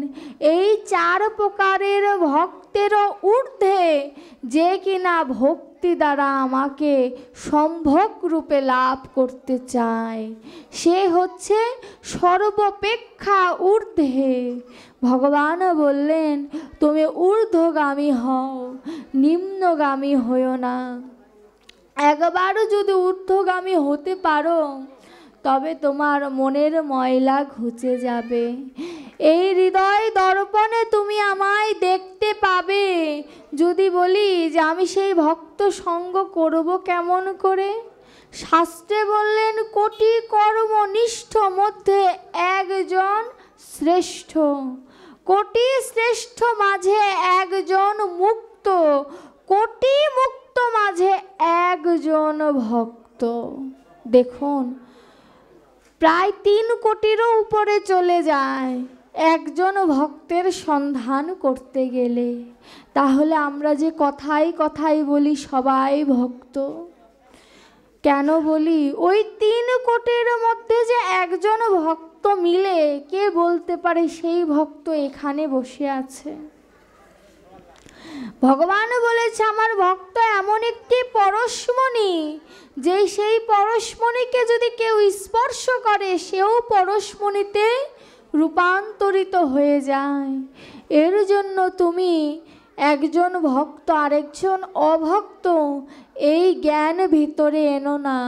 এই চার প্রকারের ভক্তেরও ঊর্ধ্বে যে কিনা ভক্তি দ্বারা আমাকে সম্ভোগ রূপে লাভ করতে চায়, সে হচ্ছে সর্বাপেক্ষা ঊর্ধ্বে। ভগবান বললেন তুমি ঊর্ধ্বগামী হও, নিম্নগামী হইও না। একবারও যদি ঊর্ধ্বগামী হতে পারো, তবে তোমার মনের ময়লা ঘুচে যাবে। এই হৃদয় দর্পণে তুমি আমায় দেখতে পাবে। যদি বলি যে আমি সেই ভক্ত সঙ্গ করব কেমন করে? শাস্ত্রে বললেন কোটি কর্মনিষ্ঠ মধ্যে একজন শ্রেষ্ঠ, কোটি শ্রেষ্ঠ মাঝে একজন মুক্ত, কোটি মুক্ত মাঝে একজন ভক্ত। দেখুন প্রায় 3 কোটিরও উপরে চলে যায়, একজন ভক্তের সন্ধান করতে গেলে, তাহলে আমরা যে কথায় কথায় বলি সবাই ভক্ত, কেন বলি ওই 3 কোটির মধ্যে যে একজন ভক্ত মিলে কে বলতে পারে সেই ভক্ত এখানে বসে আছে? ভগবান বলেছে আমার ভক্ত এমন একটি পরশমণি, যে সেই পরশমণিকে যদি কেউ স্পর্শ করে সেও পরশমণিতে রূপান্তরিত হয়ে যায়। এর জন্য তুমি একজন ভক্ত আরেকজন অভক্ত এই জ্ঞান ভিতরে এনো না,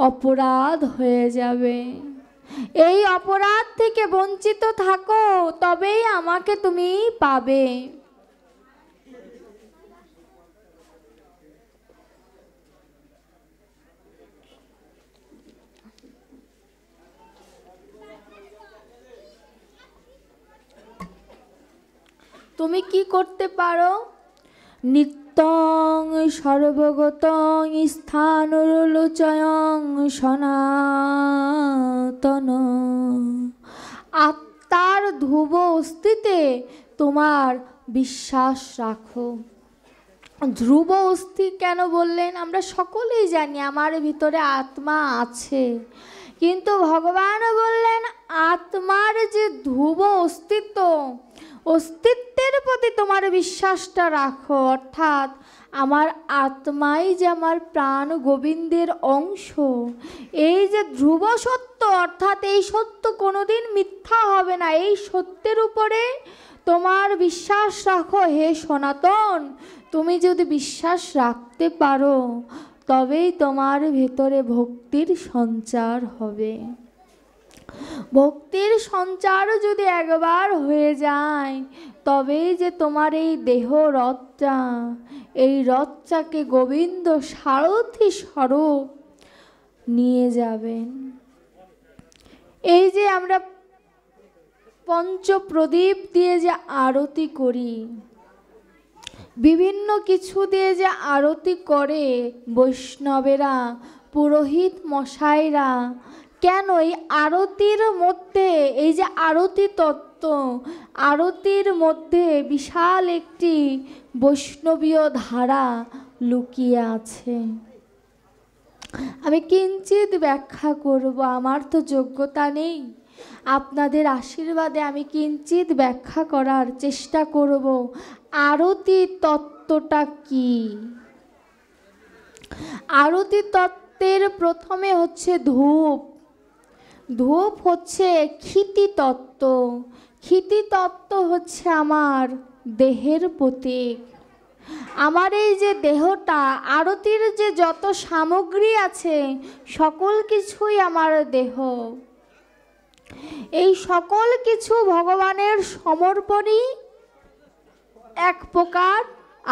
অপরাধ হয়ে যাবে। এই অপরাধ থেকে বঞ্চিত থাকো, তবেই আমাকে তুমি পাবে। তুমি কি করতে পারো? নিত্যং সর্বগতং স্থানরলোচয়ং সনাতন। আত্মার ধ্রুব অস্তিত্বে তোমার বিশ্বাস রাখো। ধ্রুব অস্থি কেন বললেন? আমরা সকলেই জানি আমার ভিতরে আত্মা আছে, কিন্তু ভগবান বললেন আত্মার যে ধ্রুব অস্তিত্ব, অস্তিত্বের প্রতি তোমার বিশ্বাসটা রাখো। অর্থাৎ আমার আত্মাই যে আমার প্রাণ গোবিন্দের অংশ, এই যে ধ্রুব সত্য, অর্থাৎ এই সত্য কোনোদিন মিথ্যা হবে না, এই সত্যের উপরে তোমার বিশ্বাস রাখো। হে সনাতন, তুমি যদি বিশ্বাস রাখতে পারো তবেই তোমার ভেতরে ভক্তির সঞ্চার হবে। ভক্তির সঞ্চার যদি একবার হয়ে যায় তবেই যে তোমার এই দেহ রথটা, এই রথটাকে গোবিন্দ সারথি স্বরূপ নিয়ে যাবেন। এই যে আমরা পঞ্চপ্রদীপ দিয়ে যে আরতি করি, বিভিন্ন কিছু দিয়ে যে আরতি করে বৈষ্ণবেরা, পুরোহিত মশাইরা, কেন এই আরতির মধ্যে, এই যে আরতি তত্ত্ব, আরতির মধ্যে বিশাল একটি বৈষ্ণবীয় ধারা লুকিয়ে আছে। আমি কিঞ্চিত ব্যাখ্যা করব, আমার তো যোগ্যতা নেই, আপনাদের আশীর্বাদে আমি কিঞ্চিত ব্যাখ্যা করার চেষ্টা করব। আরতি তত্ত্বটা কি? আরতি তত্ত্বের প্রথমে হচ্ছে ধূপ। ধূপ হচ্ছে ক্ষিতি তত্ত্ব। ক্ষিতি তত্ত্ব হচ্ছে আমার দেহের প্রতীক। আমার এই যে দেহটা, আরতির যে যত সামগ্রী আছে সকল কিছুই আমার দেহ। এই সকল কিছু ভগবানের সমর্পণই এক প্রকার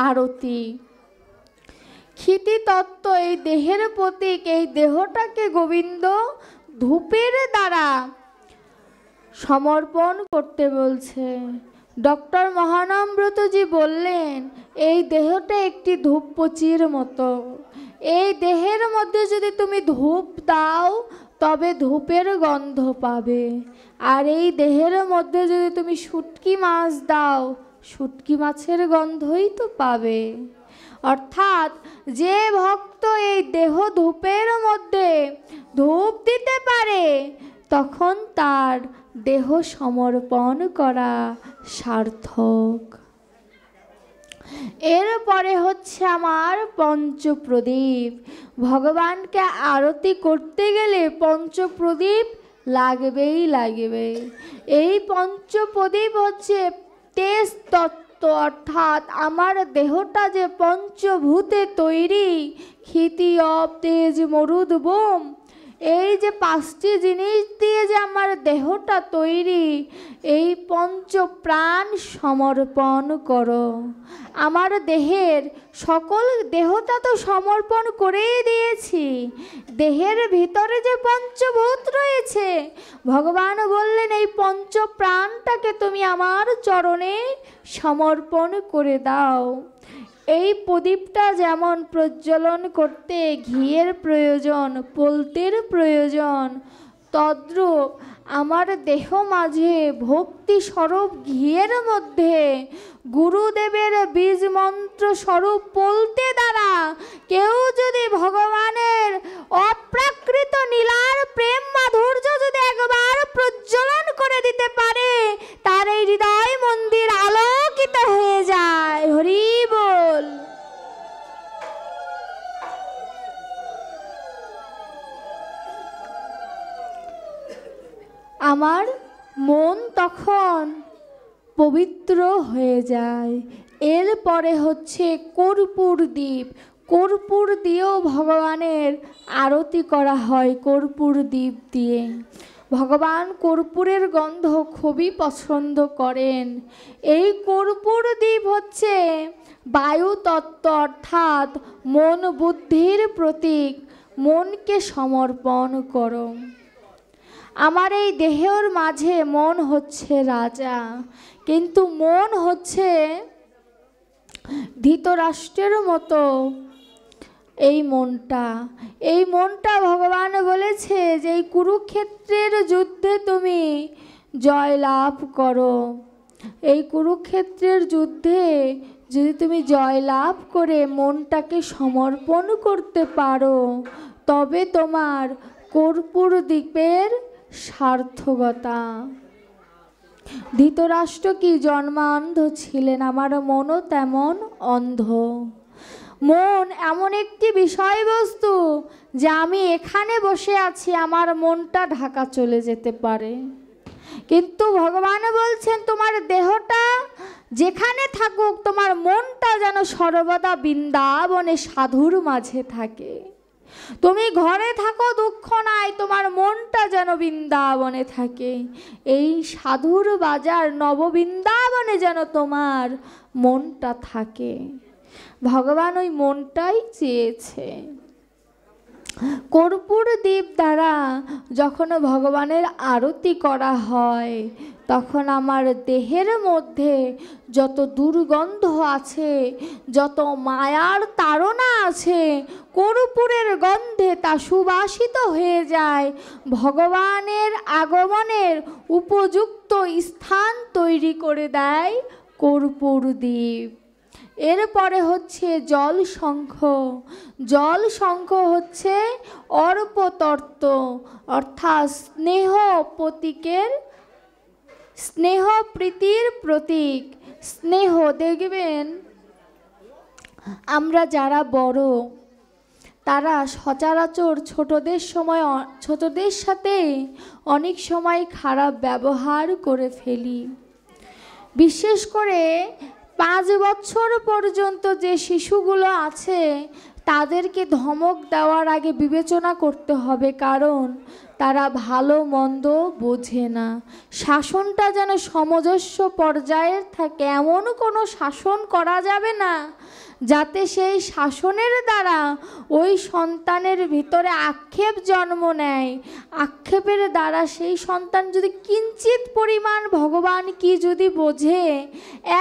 আরতি। ক্ষিতি তত্ত্ব এই দেহের প্রতীক, এই দেহটাকে গোবিন্দ ধূপের দ্বারা সমর্পণ করতে বলছে। ডক্টর মহানম্রতজি বললেন এই দেহটা একটি ধূপপচির মতো। এই দেহের মধ্যে যদি তুমি ধূপ দাও তবে ধূপের গন্ধ পাবে, আর এই দেহের মধ্যে যদি তুমি শুটকি মাছ দাও শুটকি মাছের গন্ধই তো পাবে। অর্থাৎ যে ভক্ত এই দেহ ধূপের মধ্যে ধূপ দিতে পারে তখন তার দেহ সমর্পণ করা সার্থক। এরপরে হচ্ছে আমার পঞ্চপ্রদীপ। ভগবানকে আরতি করতে গেলে পঞ্চপ্রদীপ লাগবেই লাগবে। এই পঞ্চপ্রদীপ হচ্ছে তেজ তত্ত্ব, অর্থাৎ আমার দেহটা যে পঞ্চভূতে তৈরি, ক্ষিতি অপ তেজ মরুদ বোম, এই যে 5টি জিনিস দিয়ে যে আমার দেহটা তৈরি, এই পঞ্চ প্রাণ সমর্পণ করো। আমার দেহের সকল দেহটা তো সমর্পণ করেই দিয়েছি, দেহের ভিতরে যে পঞ্চভূত রয়েছে ভগবান বললেন এই পঞ্চ প্রাণটাকে তুমি আমার চরণে সমর্পণ করে দাও। এই প্রদীপটা যেমন প্রজ্বলন করতে ঘিয়ের প্রয়োজন, পলতের প্রয়োজন, তদ্রূপ আমার দেহ মাঝে ভক্তি স্বরূপ ঘিয়ের মধ্যে গুরুদেবের বীজ মন্ত্র স্বরূপ বলতে দ্বারা কেউ যদি ভগবানের অপ্রাকৃত নীলার প্রেম মাধুর্য যদি একবার প্রজ্বলন করে দিতে পারে, তার এই হৃদয় মন্দির আলোকিত হয়ে যায়। হরি বল। আমার মন তখন পবিত্র হয়ে যায়। এরপরে হচ্ছে কর্পূর দ্বীপ। কর্পূর দিয়েও ভগবানের আরতি করা হয়। কর্পূর দ্বীপ দিয়ে ভগবান কর্পূরের গন্ধ খুবই পছন্দ করেন। এই কর্পূর দ্বীপ হচ্ছে বায়ু তত্ত্ব, অর্থাৎ মন বুদ্ধির প্রতীক। মনকে সমর্পণ করো। আমার এই দেহের মাঝে মন হচ্ছে রাজা, কিন্তু মন হচ্ছে ধৃতরাষ্ট্রের মতো। এই মনটা ভগবান বলেছে যে এই কুরুক্ষেত্রের যুদ্ধে তুমি জয়লাভ করো। এই কুরুক্ষেত্রের যুদ্ধে যদি তুমি জয়লাভ করে মনটাকে সমর্পণ করতে পারো, তবে তোমার কর্পূর দ্বীপের সার্থকতা। ধৃতরাষ্ট্র কি জন্মান্ধ ছিলেন, আমার মনও তেমন অন্ধ। মন এমন একটি বিষয়বস্তু যে আমি এখানে বসে আছি, আমার মনটা ঢাকা চলে যেতে পারে, কিন্তু ভগবান বলছেন তোমার দেহটা যেখানে থাকুক, তোমার মনটা যেন সর্বদা বৃন্দাবনে সাধুর মাঝে থাকে। তুমি ঘরে থাকো, দুঃখ নাই, তোমার মনটা যেন বৃন্দাবনে থাকে। এই সাধুর বাজার নববৃন্দাবনে যেন তোমার মনটা থাকে। ভগবান ওই মনটাই চেয়েছে। কর্পূর দ্বীপ দ্বারা যখন ভগবানের আরতি করা হয়, তখন আমার দেহের মধ্যে যত দুর্গন্ধ আছে, যত মায়ার তাড়না আছে, কর্পূরের গন্ধে তা সুবাসিত হয়ে যায়। ভগবানের আগমনের উপযুক্ত স্থান তৈরি করে দেয় কর্পূর দ্বীপ। এরপরে হচ্ছে জল শঙ্খ। জল শঙ্খ হচ্ছে অর্পতত্ত্ব, অর্থাৎ স্নেহ প্রীতির প্রতীক। স্নেহ, দেখবেন আমরা যারা বড় তারা সচরাচর ছোটদের সাথে অনেক সময় খারাপ ব্যবহার করে ফেলি। বিশেষ করে 5 বছর পর্যন্ত যে শিশুগুলো আছে তাদেরকে ধমক দেওয়ার আগে বিবেচনা করতে হবে, কারণ তারা ভালো মন্দ বোঝে না। শাসনটা যেন সামঞ্জস্য পর্যায়ের থাকে, এমন কোনো শাসন করা যাবে না যাতে সেই শাসনের দ্বারা ওই সন্তানের ভিতরে আক্ষেপ জন্ম নেয়। আক্ষেপের দ্বারা সেই সন্তান যদি কিঞ্চিত পরিমাণ ভগবান কি যদি বোঝে,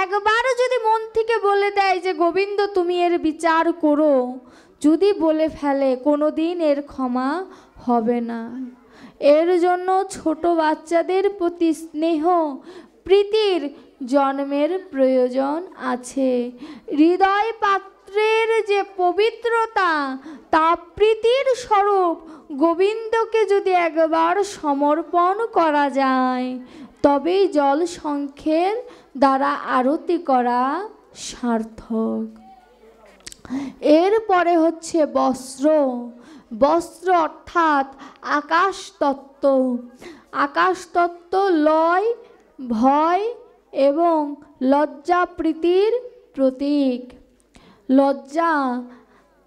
একবার যদি মন থেকে বলে দেয় যে গোবিন্দ তুমি এর বিচার করো, যদি বলে ফেলে, কোনো দিন এর ক্ষমা হবে না। এর জন্য ছোট বাচ্চাদের প্রতি স্নেহ প্রীতির জন্মের প্রয়োজন আছে। হৃদয় পাত্রের যে পবিত্রতা, তা প্রীতির স্বরূপ গোবিন্দকে যদি একবার সমর্পণ করা যায়, তবেই জল শঙ্খের দ্বারা আরতি করা সার্থক। এরপরে হচ্ছে বস্ত্র। বস্ত্র অর্থাৎ আকাশ তত্ত্ব। আকাশ তত্ত্ব লয়, ভয় এবং লজ্জা প্রীতির প্রতীক। লজ্জা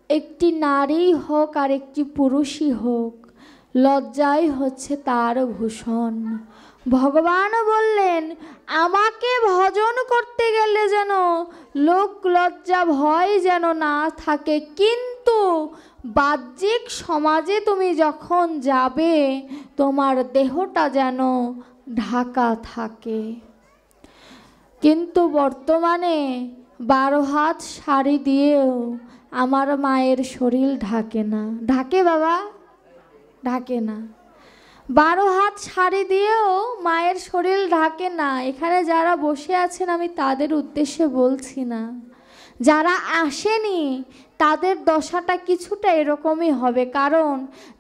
একটি নারী হোক আর একটি পুরুষই হোক, লজ্জাই হচ্ছে তার ভূষণ। ভগবান বললেন আমাকে ভজন করতে গেলে যেন লোক লজ্জা ভয় যেন না থাকে, কিন্তু বাহ্যিক সমাজে তুমি যখন যাবে তোমার দেহটা যেন ঢাকা থাকে। কিন্তু বর্তমানে 12 হাত শাড়ি দিয়েও আমার মায়ের শরীর ঢাকে না। ঢাকে বাবা? ঢাকে না। 12 হাত শাড়ি দিয়েও মায়ের শরীর ঢাকে না। এখানে যারা বসে আছেন আমি তাদের উদ্দেশ্যে বলছি না, যারা আসেনি তাদের দশাটা কিছুটা এরকমই হবে। কারণ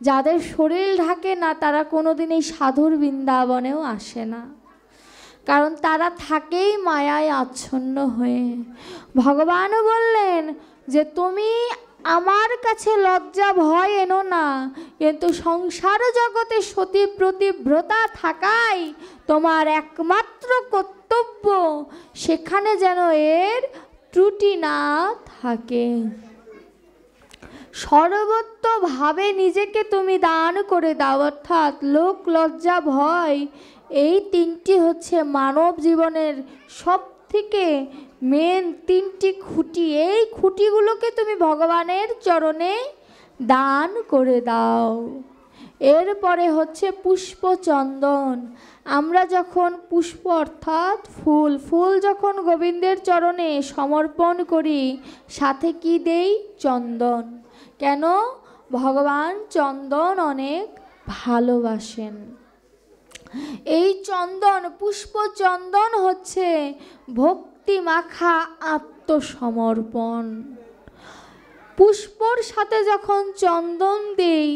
যাদের শরীর ঢাকে না তারা কোনোদিন এই সাধুর বৃন্দাবনেও আসে না, কারণ তারা থাকেই মায়ায় আচ্ছন্ন হয়ে। ভগবানও বললেন যে তুমি আমার কাছে লজ্জা ভয় এনো না, কিন্তু সংসার জগতে সতী প্রতিব্রতা থাকাই তোমার একমাত্র কর্তব্য, সেখানে যেন এর ত্রুটি না থাকে। সর্বত্রভাবে নিজেকে তুমি দান করে দাও, অর্থাৎ লোক লজ্জা ভয় এই তিনটি হচ্ছে মানব জীবনের সব থেকে মেন তিনটি খুঁটি। এই খুঁটিগুলোকে তুমি ভগবানের চরণে দান করে দাও। এরপরে হচ্ছে পুষ্প চন্দন। আমরা যখন পুষ্প অর্থাৎ ফুল যখন গোবিন্দের চরণে সমর্পণ করি, সাথে কি দেই? চন্দন। কেন? ভগবান চন্দন অনেক ভালোবাসেন। এই চন্দন, পুষ্প চন্দন হচ্ছে ভক্তি মাখা আত্মসমর্পণ। পুষ্পর সাথে যখন চন্দন দেই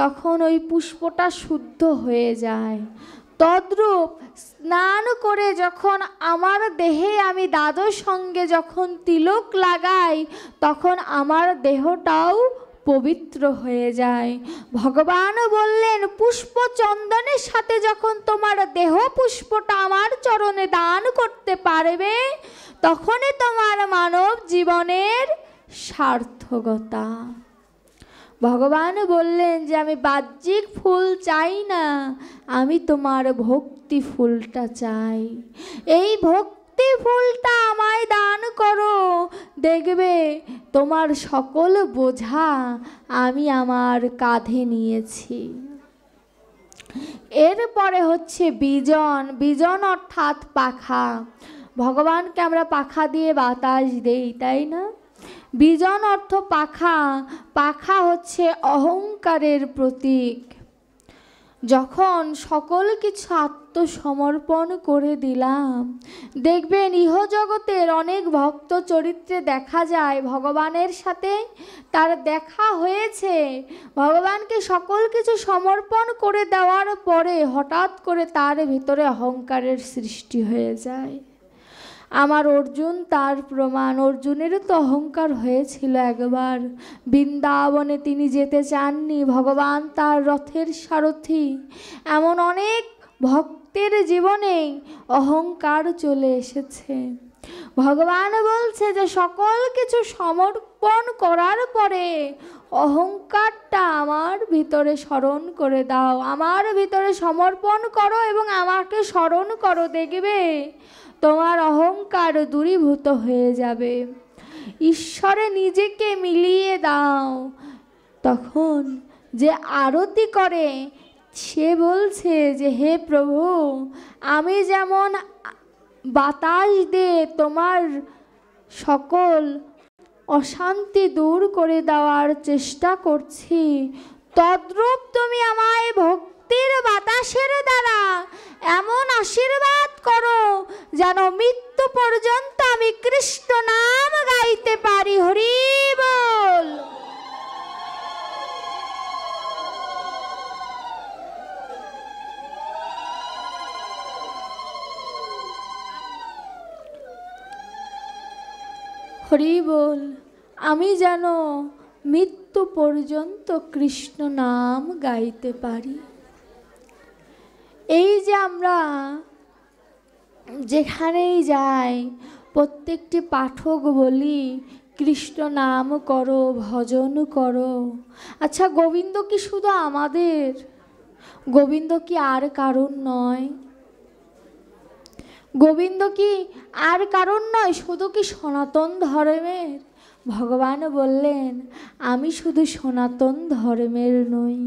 তখন ওই পুষ্পটা শুদ্ধ হয়ে যায়। তদ্রূপ স্নান করে যখন আমার দেহে আমি দাদর সঙ্গে যখন তিলক লাগাই তখন আমার দেহটাও পবিত্র হয়ে যায়। ভগবান বললেন পুষ্প চন্দনের সাথে যখন তোমার দেহ পুষ্পটা আমার চরণে দান করতে পারবে তখনই তোমার মানব জীবনের সার্থকতা। ভগবান বললেন যে আমি বাহ্যিক ফুল চাই না, আমি তোমার ভক্তি ফুলটা চাই। এই ভক্তি ফুলটা আমায় দান করো, দেখবে তোমার সকল বোঝা আমি আমার কাঁধে নিয়েছি। এরপরে হচ্ছে বিজন। বিজন অর্থাৎ পাখা। ভগবানকে আমরা পাখা দিয়ে বাতাস দেই, তাই না? বিজন অর্থ পাখা। পাখা হচ্ছে অহংকারের প্রতীক। যখন সকল কিছু আত্মসমর্পণ করে দিলাম, দেখবেন ইহজগতের অনেক ভক্ত চরিত্রে দেখা যায় ভগবানের সাথে তার দেখা হয়েছে। ভগবানকে সকল কিছু সমর্পণ করে দেওয়ার পরে হঠাৎ করে তার ভিতরে অহংকারের সৃষ্টি হয়ে যায়। আমার অর্জুন তার প্রমাণ। অর্জুনেরও তো অহংকার হয়েছিল একবার। বৃন্দাবনে তিনি যেতে চাননি, ভগবান তার রথের সারথি। এমন অনেক ভক্তের জীবনে অহংকার চলে এসেছে। ভগবান বলছে যে সকল কিছু সমর্পণ করার পরে অহংকারটা আমার ভিতরে স্মরণ করে দাও, আমার ভিতরে সমর্পণ করো এবং আমাকে স্মরণ করো, দেখবে তোমার অহংকার দূরীভূত হয়ে যাবে। ঈশ্বরে নিজেকে মিলিয়ে দাও। তখন যে আরতি করে সে বলছে যে হে প্রভু, আমি যেমন বাতাস দিয়ে তোমার সকল অশান্তি দূর করে দেওয়ার চেষ্টা করছি, তদ্রূপ তুমি আমায় ভক্তির বাতাসের দ্বারা এমন আশীর্বাদ করো যেন মৃত্যু পর্যন্ত আমি কৃষ্ণ নাম গাইতে পারি। হরি বল। হরি বল। আমি যেন মৃত্যু পর্যন্ত কৃষ্ণ নাম গাইতে পারি। এই যে আমরা যেখানেই যাই প্রত্যেকটি পাঠক বলি কৃষ্ণ নাম করো, ভজন করো। আচ্ছা, গোবিন্দ কি শুধু আমাদের? গোবিন্দ কি আর কারণ নয়? গোবিন্দ কি আর কারণ নয়? শুধু কি সনাতন ধর্মের? ভগবান বললেন আমি শুধু সনাতন ধর্মের নই,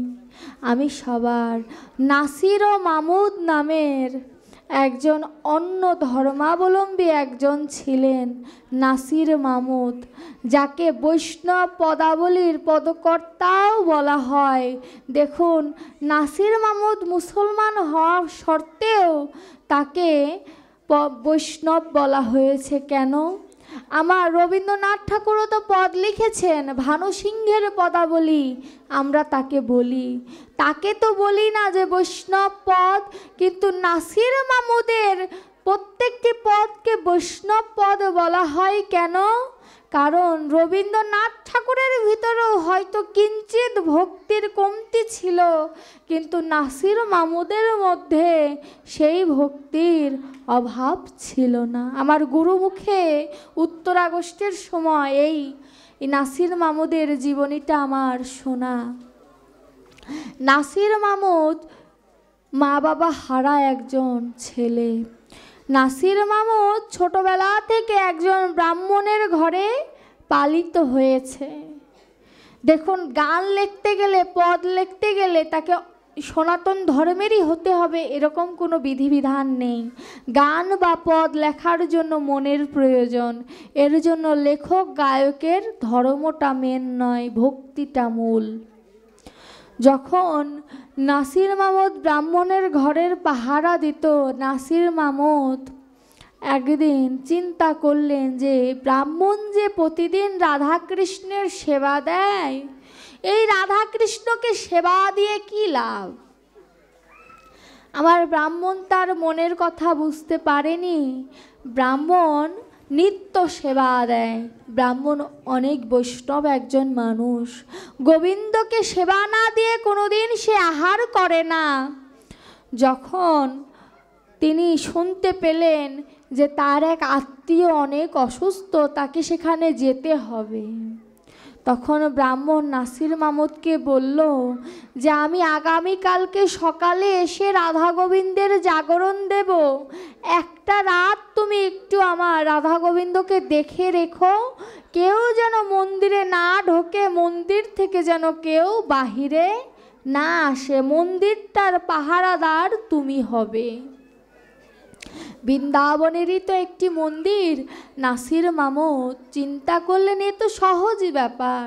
আমি সবার। নাসির ও মামুদ নামের একজন অন্য ধর্মাবলম্বী একজন ছিলেন নাসির মামুদ, যাকে বৈষ্ণব পদাবলীর পদকর্তাও বলা হয়। দেখুন, নাসির মামুদ মুসলমান হওয়ার সত্ত্বেও তাকে বৈষ্ণব বলা হয়েছে কেন? আমার রবীন্দ্রনাথ ঠাকুরও তো পদ লিখেছেন, ভানু সিংহের পদাবলী আমরা তাকে বলি। তাকে তো বলি না যে বৈষ্ণব পদ, কিন্তু নাসির মামুদের প্রত্যেকটি পদকে বৈষ্ণব পদ বলা হয় কেন? কারণ রবীন্দ্রনাথ ঠাকুরের ভিতরেও হয়তো কিঞ্চিত ভক্তির কমতি ছিল, কিন্তু নাসির মামুদের মধ্যে সেই ভক্তির অভাব ছিল না। আমার গুরুমুখে উত্তর আগস্টের সময় এই নাসির মামুদের জীবনীটা আমার শোনা। নাসির মামুদ মা বাবা হারা একজন ছেলে। নাসির মামুদ ছোটবেলা থেকে একজন ব্রাহ্মণের ঘরে পালিত হয়েছে। দেখুন, গান লিখতে গেলে, পদ লিখতে গেলে তাকে সনাতন ধর্মেরই হতে হবে এরকম কোনো বিধিবিধান নেই। গান বা পদ লেখার জন্য মনের প্রয়োজন। এর জন্য লেখক গায়কের ধর্মটা মেন নয়, ভক্তিটা মূল। যখন নাসির মামুদ ব্রাহ্মণের ঘরের পাহারা দিত, নাসির মামুদ একদিন চিন্তা করলেন যে ব্রাহ্মণ যে প্রতিদিন রাধাকৃষ্ণের সেবা দেয়, এই রাধাকৃষ্ণকে সেবা দিয়ে কি লাভ? আমার ব্রাহ্মণ তার মনের কথা বুঝতে পারেনি। ব্রাহ্মণ নিত্য সেবা দেয়, ব্রাহ্মণ অনেক বৈষ্ণব একজন মানুষ, গোবিন্দকে সেবা না দিয়ে কোনোদিন সে আহার করে না। যখন তিনি শুনতে পেলেন যে তার এক আত্মীয় অনেক অসুস্থ, তাকে সেখানে যেতে হবে, তখন ব্রাহ্মণ নাসির মামুদকে বলল যে আমি আগামীকালকে সকালে এসে রাধা গোবিন্দের জাগরণ দেব, একটা রাত তুমি একটু আমার রাধা গোবিন্দকে দেখে রেখো, কেউ যেন মন্দিরে না ঢোকে, মন্দির থেকে যেন কেউ বাহিরে না আসে, মন্দিরটার পাহারাদার তুমি হবে। বৃন্দাবনেরই তো একটি মন্দির। নাসির মামুদ চিন্তা করলেন এ তো সহজই ব্যাপার।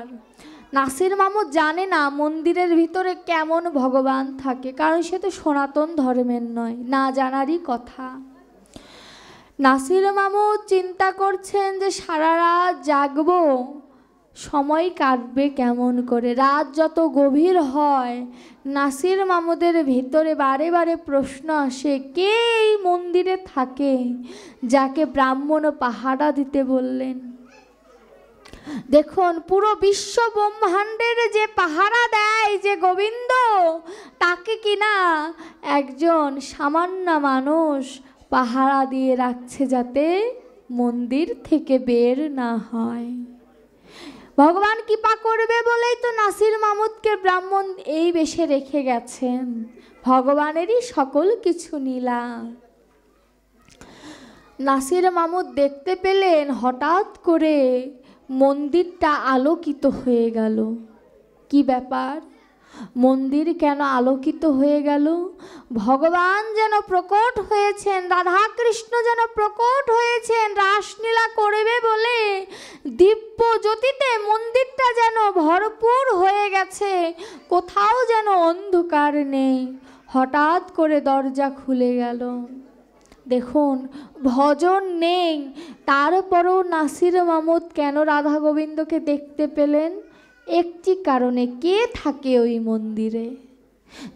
নাসির মামুদ জানে না মন্দিরের ভিতরে কেমন ভগবান থাকে, কারণ সে তো সনাতন ধর্মের নয়, না জানারই কথা। নাসির মামুদ চিন্তা করছেন যে সারা রাত জাগবো, সময় কাটবে কেমন করে। রাত যত গভীর হয়, নাসির মামুদের ভিতরে বারে বারে প্রশ্ন আসে, কে এই মন্দিরে থাকে যাকে ব্রাহ্মণ পাহারা দিতে বললেন? দেখুন, পুরো বিশ্ব ব্রহ্মাণ্ডের যে পাহারা দেয় যে গোবিন্দ, তাকে কিনা একজন সামান্য মানুষ পাহারা দিয়ে রাখছে যাতে মন্দির থেকে বের না হয়। ভগবান কৃপা করবে বলেই তো নাসির মামুদকে ব্রাহ্মণ এই বেশে রেখে গেছেন। ভগবানেরই সকল কিছু লীলা। নাসির মামুদ দেখতে পেলেন হঠাৎ করে মন্দিরটা আলোকিত হয়ে গেল। কি ব্যাপার? মন্দির কেন আলোকিত হয়ে গেল? ভগবান যেন প্রকট হয়েছেন, রাধাকৃষ্ণ যেন প্রকট হয়েছেন, রাসলীলা করবে বলে দিব্য জ্যোতিতে মন্দিরটা যেন ভরপুর হয়ে গেছে, কোথাও যেন অন্ধকার নেই। হঠাৎ করে দরজা খুলে গেল। দেখুন, ভজন নেই, তারপরও নাসির মামুদ কেন রাধা গোবিন্দকে দেখতে পেলেন? একটি কারণে, কে থাকে ওই মন্দিরে?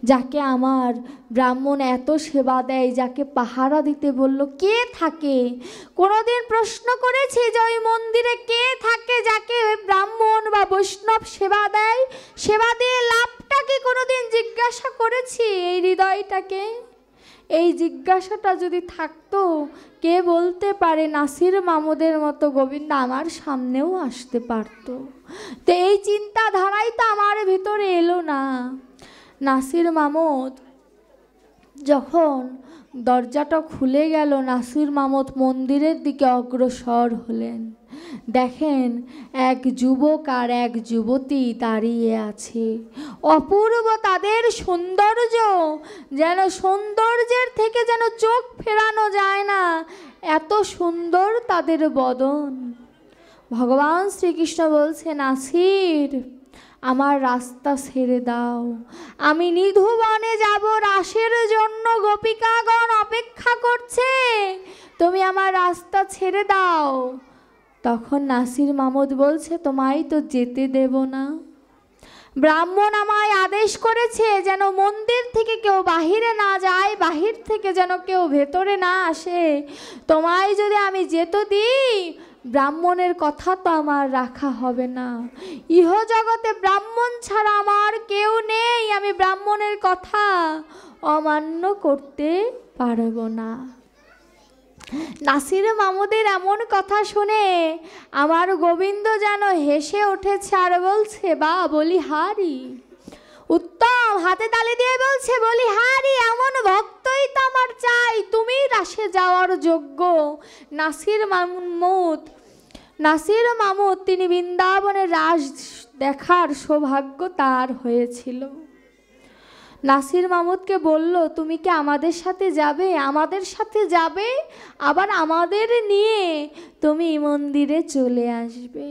যাকে আমার ব্রাহ্মণ এত সেবা দেয়, যাকে পাহারা দিতে বলল, কে থাকে? কোনোদিন প্রশ্ন করেছি যে ওই মন্দিরে কে থাকে যাকে ব্রাহ্মণ বা বৈষ্ণব সেবা দেয়? সেবা দিয়ে লাভটা কি কোনোদিন জিজ্ঞাসা করেছি এই হৃদয়টাকে? এই জিজ্ঞাসাটা যদি থাকতো, কে বলতে পারে নাসির মামুদের মতো গোবিন্দ আমার সামনেও আসতে পারত। তো এই চিন্তাধারাই তো আমার ভিতরে এলো না। নাসির মামুদ যখন দরজাটা খুলে গেল। নাসির মামুদ মন্দিরের দিকে অগ্রসর হলেন। দেখেন এক যুবক আর এক যুবতী দাঁড়িয়ে আছে। অপূর্ব তাদের সৌন্দর্য, যেন সৌন্দর্যের থেকে যেন চোখ ফেরানো যায় না, এত সুন্দর তাদের বদন। ভগবান শ্রীকৃষ্ণ বলছে, নাসির আমার রাস্তা ছেড়ে দাও, আমি নিধুবনে যাব, রাসের জন্য গোপিকাগণ অপেক্ষা করছে, তুমি আমার রাস্তা ছেড়ে দাও। তখন নাসির মামুদ বলছে, তোমায় তো যেতে দেব না, ব্রাহ্মণ আমায় আদেশ করেছে যেন মন্দির থেকে কেউ বাহিরে না যায়, বাহির থেকে যেন কেউ ভেতরে না আসে। তোমায় যদি আমি যেতে দিই, ব্রাহ্মণের কথা তো আমার রাখা হবে না, ইহ জগতে ব্রাহ্মণ ছাড়া আমার কেউ নেই, আমি ব্রাহ্মণের কথা অমান্য করতে পারবো না। নাসির মামুদের এমন কথা শুনে আমার গোবিন্দ যেন হেসে উঠেছে আর বলছে, বা বলিহারি, উত্তম হাতে তালি দিয়ে বলছে, বলিহারি এমন ভক্তই তো আমার চাই, তুমি রাসে যাওয়ার যোগ্য। নাসির মামুদ তিনি বৃন্দাবনের রাস দেখার সৌভাগ্য তার হয়েছিল। নাসির মামুদকে বলল, তুমি কি আমাদের সাথে যাবে? আমাদের সাথে যাবে, আবার আমাদের নিয়ে তুমি মন্দিরে চলে আসবে।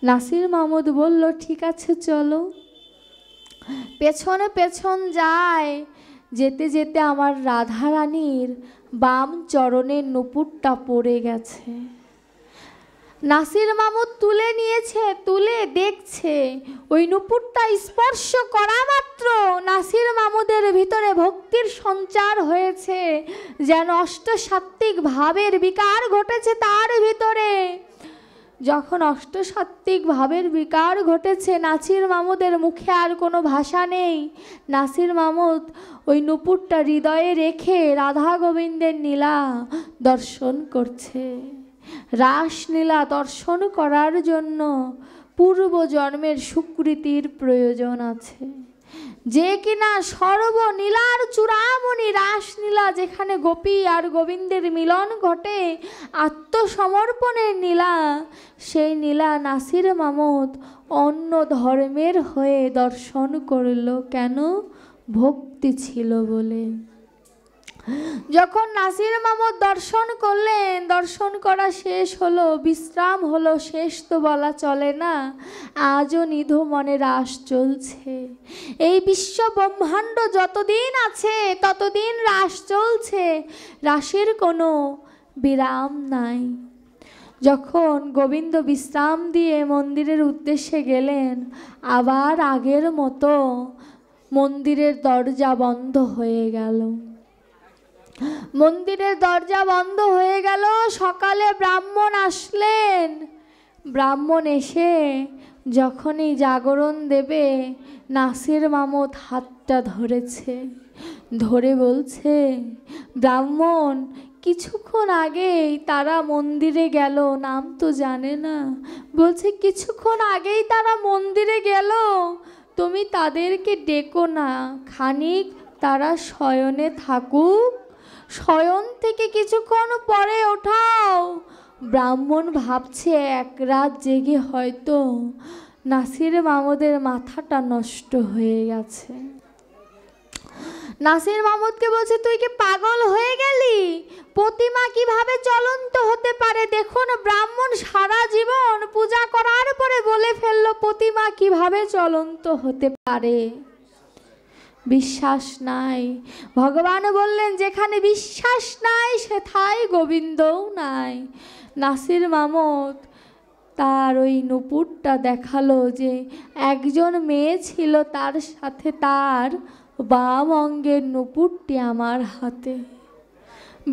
নাসির মামুদ বলল, ঠিক আছে চলো। পেছনে পেছন যায়, যেতে যেতে আমার রাধারানীর বাম চরণের নুপুরটা পড়ে গেছে। নাসির মামুদ তুলে নিয়েছে, তুলে দেখছে ওই নুপুরটা স্পর্শ করা মাত্র নাসির মামুদের ভিতরে ভক্তির সঞ্চার হয়েছে, যেন অষ্টসাত্ত্বিক ভাবের বিকার ঘটেছে তার ভিতরে। যখন অষ্টসাত্ত্বিক ভাবের বিকার ঘটেছে, নাসির মামুদের মুখে আর কোনো ভাষা নেই। নাসির মামুদ ওই নুপুরটা হৃদয়ে রেখে রাধা গোবিন্দের লীলা দর্শন করছে। রাসলীলা দর্শন করার জন্য পূর্বজন্মের সুকৃতির প্রয়োজন আছে, যে কিনা সর্বনীলার চূড়ামণি রাসলীলা, যেখানে গোপী আর গোবিন্দের মিলন ঘটে, আত্মসমর্পণের নীলা, সেই নীলা নাসির মামুদ অন্য ধর্মের হয়ে দর্শন করল। কেন? ভক্তি ছিল বলে। যখন নাসির মামুদ দর্শন করলেন, দর্শন করা শেষ হলো, বিশ্রাম হলো, শেষ তো বলা চলে না, আজও নিধু মনে রাস চলছে। এই বিশ্ব ব্রহ্মাণ্ড যতদিন আছে ততদিন রাস চলছে, রাসের কোনো বিরাম নাই। যখন গোবিন্দ বিশ্রাম দিয়ে মন্দিরের উদ্দেশ্যে গেলেন, আবার আগের মতো মন্দিরের দরজা বন্ধ হয়ে গেল। মন্দিরের দরজা বন্ধ হয়ে গেল। সকালে ব্রাহ্মণ আসলেন। ব্রাহ্মণ এসে যখনই জাগরণ দেবে, নাসির মামুদ হাতটা ধরেছে, ধরে বলছে, ব্রাহ্মণ কিছুক্ষণ আগেই তারা মন্দিরে গেল, নাম তো জানে না। বলছে, কিছুক্ষণ আগেই তারা মন্দিরে গেল, তুমি তাদেরকে ডেকো না, খানিক তারা শয়নে থাকুক, শয়ন থেকে কিছুক্ষণ পরে ওঠাও। ব্রাহ্মণ ভাবছে এক রাত জেগে হয়তো নাসির মামুদের মাথাটা নষ্ট হয়ে গেছে। নাসির মামুদকে বলছে, তুই কি পাগল হয়ে গেলি? প্রতিমা কিভাবে চলন্ত হতে পারে? দেখুন, ব্রাহ্মণ সারা জীবন পূজা করার পরে বলে ফেললো প্রতিমা কিভাবে চলন্ত হতে পারে। বিশ্বাস নাই। ভগবান বললেন, যেখানে বিশ্বাস নাই সেথায় গোবিন্দও নাই। নাসির মামুদ তার ওই নুপুরটা দেখালো, যে একজন মেয়ে ছিল, তার সাথে তার বাম অঙ্গের নুপুরটি আমার হাতে।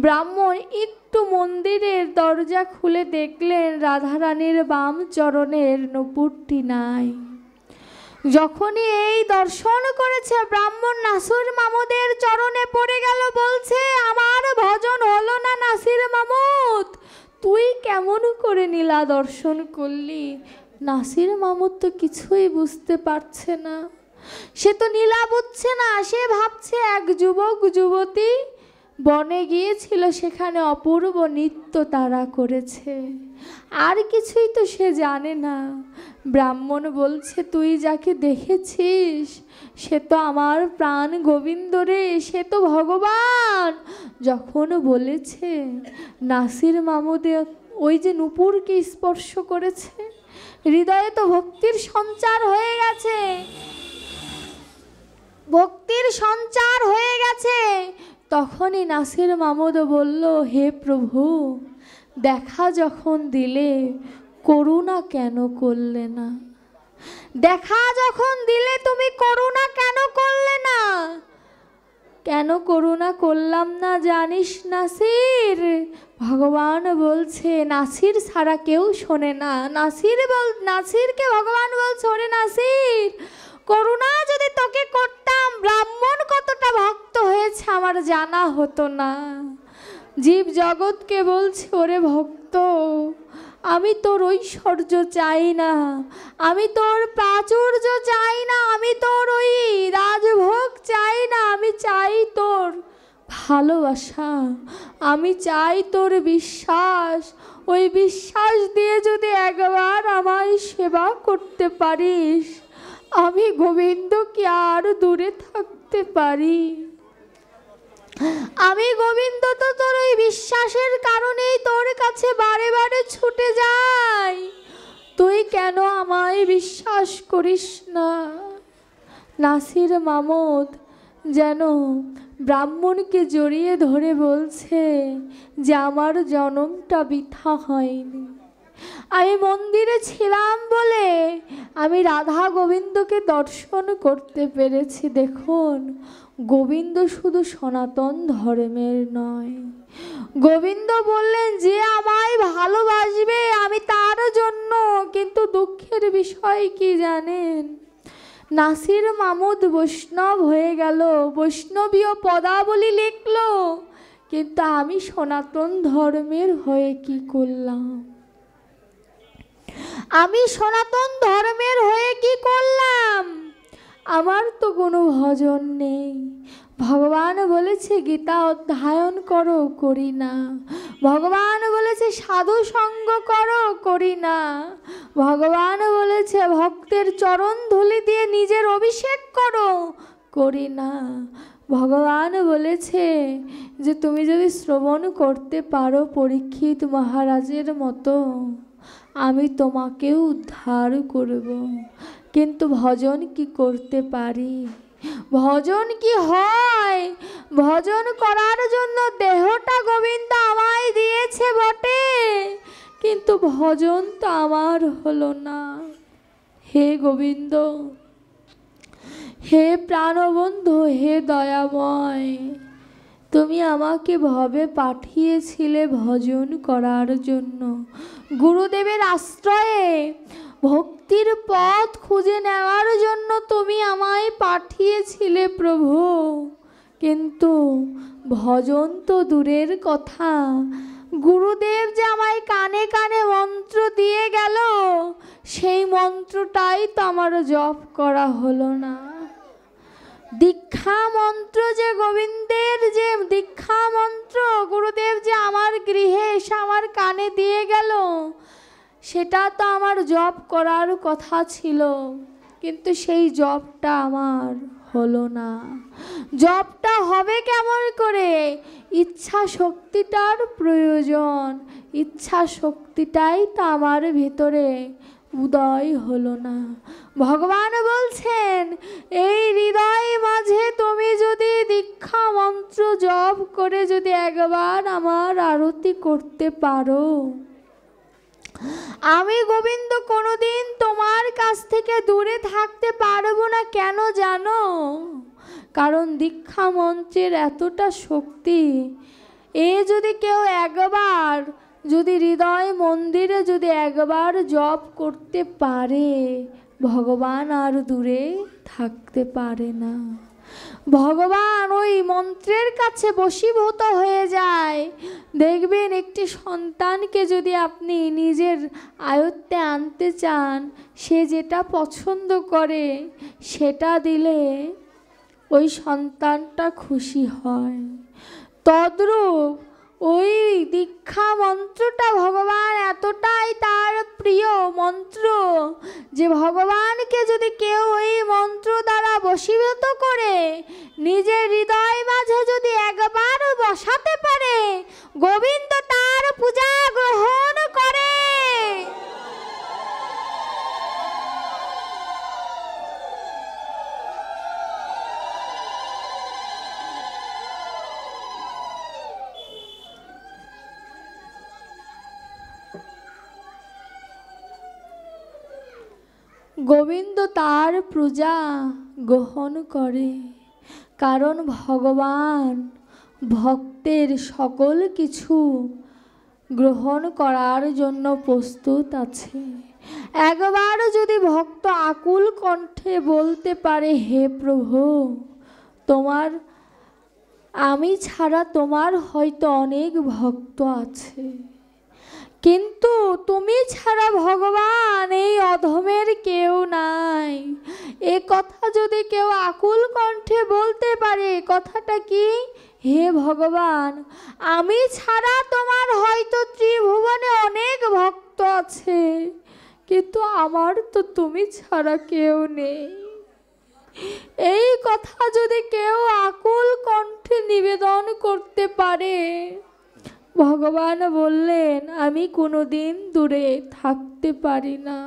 ব্রাহ্মণ একটু মন্দিরের দরজা খুলে দেখলেন রাধারানীর বাম চরণের নুপুরটি নাই। যখনই এই দর্শন করেছে, ব্রাহ্মণ নাসির মামুদের চরণে পড়ে গেল, বলছে, আমার ভজন হলো না নাসির মামুদ, তুই কেমন করে নীলা দর্শন করলি? নাসির মামুদ তো কিছুই বুঝতে পারছে না। সে তো নীলা বুঝছে না, সে ভাবছে এক যুবক যুবতী বনে গিয়েছিল, সেখানে অপূর্ব নৃত্য তারা করেছে, আর কিছুই তো সে জানে না। ব্রাহ্মণ বলছে, তুই যাকে দেখেছিস সে তো আমার প্রাণ গোবিন্দ রে, সে তো ভগবান। যখন বলেছে নাসির মামুদে ওই যে নূপুরকে স্পর্শ করেছে, হৃদয়ে তো ভক্তির সঞ্চার হয়ে গেছে, ভক্তির সঞ্চার হয়ে গেছে। তখনই নাসির মামুদ বলল, হে প্রভু, দেখা যখন দিলে করুণা কেন করলে না? দেখা যখন দিলে তুমি করুণা কেন করলে না? কেন করুণা করলাম না জানিস নাসির? ভগবান বলছে, নাসির ছাড়া কেউ শোনে না। নাসিরকে ভগবান বলছে, ওরে নাসির, করুণা যদি তোকে করতাম, ব্রাহ্মণ কতটা ভক্ত হয়েছে আমার জানা হতো না। জীব জগৎকে বলছে, ওরে ভক্ত, আমি তোর ঐশ্বর্য চাই না, আমি তোর প্রাচুর্য চাই না, আমি তোর ওই রাজভোগ চাই না, আমি চাই তোর ভালোবাসা, আমি চাই তোর বিশ্বাস। ওই বিশ্বাস দিয়ে যদি একবার আমায় সেবা করতে পারিস, আমি গোবিন্দ কি আর দূরে থাকতে পারি? আমি গোবিন্দ তো তোর ওই বিশ্বাসের কারণেই তোর কাছে বারে বারে ছুটে যাই, তুই কেন আমায় বিশ্বাস করিস না? নাসির মামুদ যেন ব্রাহ্মণকে জড়িয়ে ধরে বলছে যে আমার জন্মটা বৃথা হয়নি, আমি মন্দিরে ছিলাম বলে আমি রাধা গোবিন্দকে দর্শন করতে পেরেছি। দেখুন, গোবিন্দ শুধু সনাতন ধর্মের নয়, গোবিন্দ বললেন যে আমায় ভালোবাসবে আমি তার জন্য। কিন্তু দুঃখের বিষয় কি জানেন? নাসির মামুদ বৈষ্ণব হয়ে গেল, বৈষ্ণবীয় পদাবলী লিখলো, কিন্তু আমি সনাতন ধর্মের হয়ে কি করলাম? আমি সনাতন ধর্মের হয়ে কি করলাম? আমার তো কোনো ভজন নেই। ভগবান বলেছে গীতা অধ্যয়ন করো, করি না। ভগবান বলেছে সাধু সঙ্গ করো, করি না। ভগবান বলেছে ভক্তের চরণ ধুলি দিয়ে নিজের অভিষেক করো, করি না। ভগবান বলেছে যে তুমি যদি শ্রবণ করতে পারো পরীক্ষিত মহারাজের মতো, আমি তোমাকেও উদ্ধার করব। কিন্তু ভজন কি করতে পারি? ভজন কি হয়? ভজন করার জন্য দেহটা গোবিন্দ আমায় দিয়েছে বটে, কিন্তু ভজন তো আমার হলো না। হে গোবিন্দ, হে প্রাণবন্ধু, হে দয়াময়, তুমি আমাকে ভবে পাঠিয়েছিলে ভজন করার জন্য, গুরুদেবের আশ্রয়ে ভক্তির পথ খুঁজে নেওয়ার জন্য তুমি আমায় পাঠিয়েছিলে প্রভু। কিন্তু ভজন তো দূরের কথা, গুরুদেব যে আমায় কানে কানে মন্ত্র দিয়ে গেল, সেই মন্ত্রটাই তো আমার জপ করা হলো না। দীক্ষা মন্ত্র যে গোবিন্দের, যে দীক্ষা মন্ত্র গুরুদেব যে আমার গৃহে এসে আমার কানে দিয়ে গেল, সেটা তো আমার জপ করার কথা ছিল, কিন্তু সেই জপটা আমার হলো না। জপটা হবে কেমন করে? ইচ্ছা শক্তিটার প্রয়োজন, ইচ্ছা শক্তিটাই তো আমার ভিতরে উদয় হলো না। ভগবান বলছেন, এই হৃদয় মাঝে তুমি যদি দীক্ষা মন্ত্র জপ করে যদি একবার আমার আরতি করতে পারো, আমি গোবিন্দ কোনোদিন তোমার কাছ থেকে দূরে থাকতে পারবো না। কেন জানো? কারণ দীক্ষা মন্ত্রের এতটা শক্তি, এ যদি কেউ একবার যদি হৃদয় মন্দিরে যদি একবার জপ করতে পারে, ভগবান আর দূরে থাকতে পারে না। ভগবান ওই মন্ত্রের কাছে বশীভূত হয়ে যায়। দেখবেন একটি সন্তানকে যদি আপনি নিজের আয়ত্তে আনতে চান, সে যেটা পছন্দ করে সেটা দিলে ওই সন্তানটা খুশি হয়। তদ্রূপ ওই দীক্ষা মন্ত্রটা ভগবান এতটাই তার প্রিয় মন্ত্র যে ভগবানকে যদি কেউ ওই মন্ত্র দ্বারা বশীভূত করে নিজের হৃদয় মাঝে যদি একবার বসাতে পারে, গোবিন্দ তার পূজা গ্রহণ করে। গোবিন্দ তার পূজা গ্রহণ করে, কারণ ভগবান ভক্তের সকল কিছু গ্রহণ করার জন্য প্রস্তুত আছে। একবার যদি ভক্ত আকুল কণ্ঠে বলতে পারে, হে প্রভু, তোমার আমি ছাড়া তোমার হয়তো অনেক ভক্ত আছে, কিন্তু তুমি ছাড়া ভগবান এই অধমের কেউ নাই। এ কথা যদি কেউ আকুল কণ্ঠে বলতে পারে, কথাটা কি? হে ভগবান, আমি ছাড়া তোমার হয়তো ত্রিভুবনে অনেক ভক্ত আছে, কিন্তু আমার তো তুমি ছাড়া কেউ নেই। এই কথা যদি কেউ আকুল কণ্ঠে নিবেদন করতে পারে, ভগবান বললেন, আমি কোনোদিন দূরে থাকতে পারি না।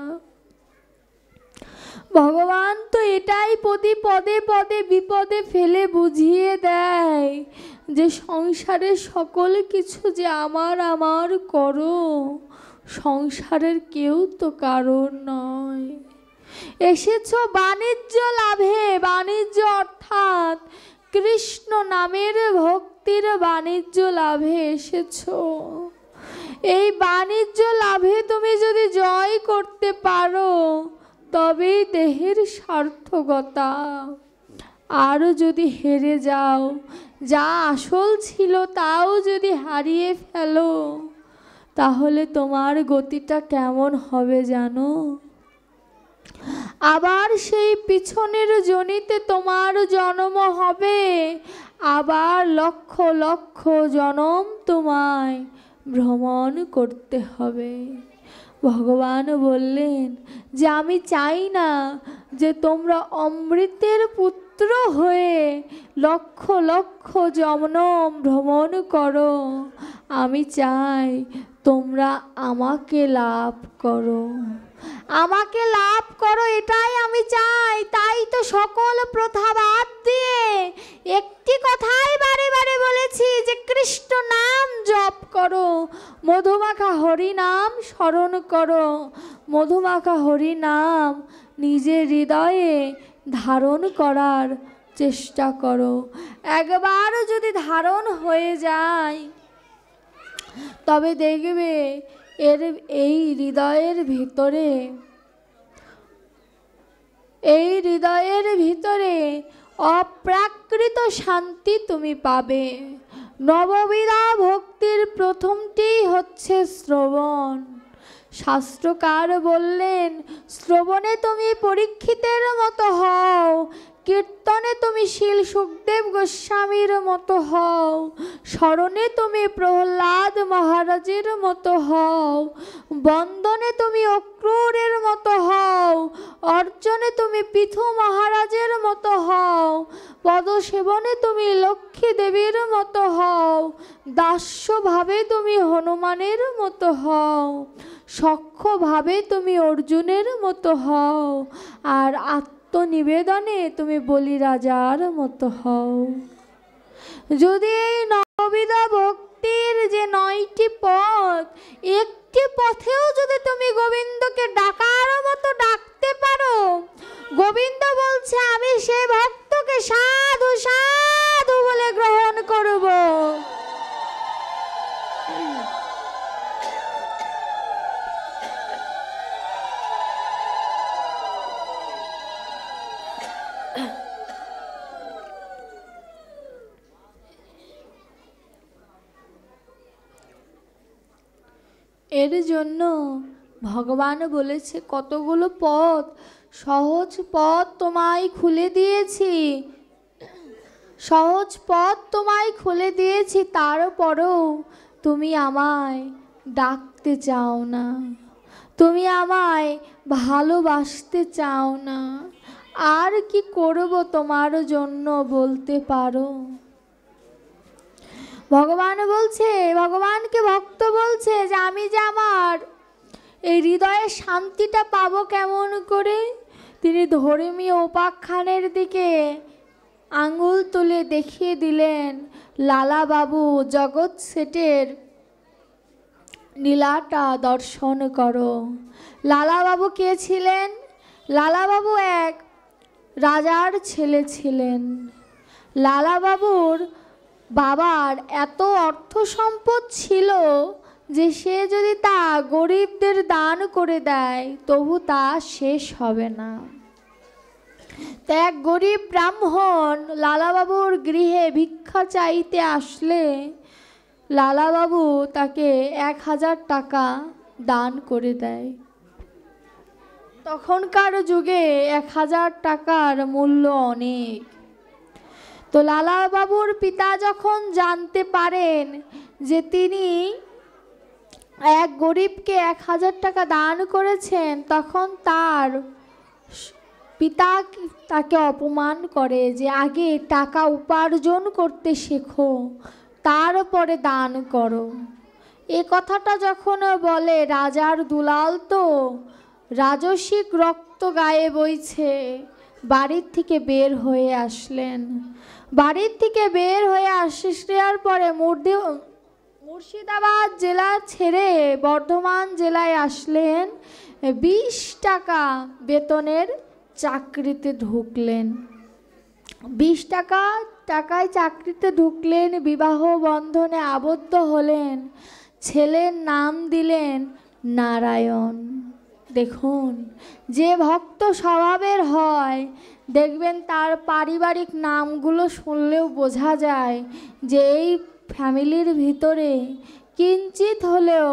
ভগবান তো এটাই প্রতি পদে পদে বিপদে ফেলে বুঝিয়ে দেয় যে সংসারের সকল কিছু যে আমার আমার করো, সংসারের কেউ তো কারণ নয়। এসেছো বাণিজ্য লাভে, বাণিজ্য অর্থাৎ কৃষ্ণ নামের ভক্তির বাণিজ্য লাভে এসেছো। এই বাণিজ্য লাভে তুমি যদি জয় করতে পারো তবে দেহের সার্থকতা। আর যদি হেরে যাও, যা আসল ছিল তাও যদি হারিয়ে ফেলো, তাহলে তোমার গতিটা কেমন হবে জানো? আবার সেই পিছনের জনিতে তোমার জন্ম হবে, আবার লক্ষ লক্ষ জনম তোমায় ভ্রমণ করতে হবে। ভগবান বললেন যে আমি চাই না যে তোমরা অমৃতের পুত্র হয়ে লক্ষ লক্ষ জনম ভ্রমণ করো, আমি চাই তোমরা আমাকে লাভ করো, আমাকে লাভ করো, এটাই আমি চাই। তাই তো সকল প্রথা বাদ দিয়ে একটি কথাই বারে বারে বলেছি যে কৃষ্ণ নাম জপ করো, মধুমাখা হরি নাম স্মরণ করো, মধুমাখা হরি নাম নিজের হৃদয়ে ধারণ করার চেষ্টা করো। একবার যদি ধারণ হয়ে যায় তবে দেখবে এই হৃদয়ের ভিতরে অপ্রাকৃত শান্তি তুমি পাবে। নববিধা ভক্তির প্রথমটি হচ্ছে শ্রবণ। শাস্ত্রকার বললেন, শ্রবণে তুমি পরীক্ষিতের মতো হও, কীর্তনে তুমি শীল সুখদেব গোস্বামীর মতো হও, স্মরণে তুমি প্রহ্লাদ মহারাজের মতো হও, বন্দনে তুমি অক্রূরের মতো হও, অর্চনে তুমি পৃথু মহারাজের মতো হও, পদসেবনে তুমি লক্ষ্মী দেবীর মতো হও, দাস্যভাবে তুমি হনুমানের মতো হও, সখ্যভাবে তুমি অর্জুনের মতো হও, আর আত্মনিবেদনে তুমি বলিরাজার মতো হও। যদি এই নববিধা ভক্তির যে 9টি পথ, একটি পথেও যদি তুমি গোবিন্দকে ডাকার মতো ডাকতে পারো, গোবিন্দ বলছে আমি সে ভক্তকে সাধু সাধু বলে গ্রহণ করব। এর জন্য ভগবান বলেছে কতগুলো পথ, সহজ পথ তোমায় খুলে দিয়েছি, সহজ পথ তোমায় খুলে দিয়েছি, তারপরও তুমি আমায় ডাকতে চাও না, তুমি আমায় ভালোবাসতে চাও না। আর কি করব তোমার জন্য বলতে পারো? ভগবান বলছে, ভগবানকে ভক্ত বলছে যে আমি যে আমার এই হৃদয়ের শান্তিটা পাবো কেমন করে? তিনি ধর্মীয় উপাখ্যানের দিকে আঙুল তুলে দেখিয়ে দিলেন, লালাবাবু জগৎ শেঠের লীলাটা দর্শন করো। লালাবাবু কে ছিলেন? লালাবাবু এক রাজার ছেলে ছিলেন। লালাবাবুর বাবার এত অর্থ সম্পদ ছিল যে সে যদি তা গরিবদের দান করে দেয় তবু তা শেষ হবে না। তা এক গরিব ব্রাহ্মণ লালাবাবুর গৃহে ভিক্ষা চাইতে আসলে লালাবাবু তাকে 1000 টাকা দান করে দেয়। তখনকার যুগে 1000 টাকার মূল্য অনেক। তো লালাবাবুর পিতা যখন জানতে পারেন যে তিনি এক গরিবকে 1000 টাকা দান করেছেন, তখন তার পিতা তাকে অপমান করে যে আগে টাকা উপার্জন করতে শেখো, তারপরে দান করো। এ কথাটা যখন বলে, রাজার দুলাল তো রাজসিক রক্ত গায়ে বইছে, বাড়ির থেকে বের হয়ে আসলেন। বাড়ির থেকে বের হয়ে আসার পরে মুর্শিদাবাদ জেলা ছেড়ে বর্ধমান জেলায় আসলেন। 20 টাকা বেতনের চাকরিতে ঢুকলেন। 20 টাকায় চাকরিতে ঢুকলেন, বিবাহ বন্ধনে আবদ্ধ হলেন, ছেলের নাম দিলেন নারায়ণ। দেখুন, যে ভক্ত স্বভাবের হয় দেখবেন তার পারিবারিক নামগুলো শুনলেও বোঝা যায় যে এই ফ্যামিলির ভিতরে কিঞ্চিত হলেও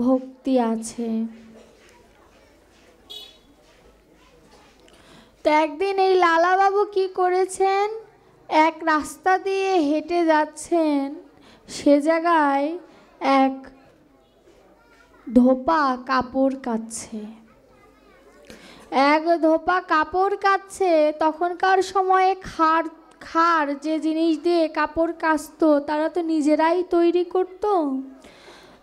ভক্তি আছে। তো একদিন এই লালাবাবু কি করেছেন, এক রাস্তা দিয়ে হেঁটে যাচ্ছেন, সে জায়গায় এক ধোপা কাপড় কাচ্ছে। এক ধোপা কাপড় কাচ্ছে। তখনকার সময়ে খাড় যে জিনিস দিয়ে কাপড় কাচতো তারা তো নিজেরাই তৈরি করত।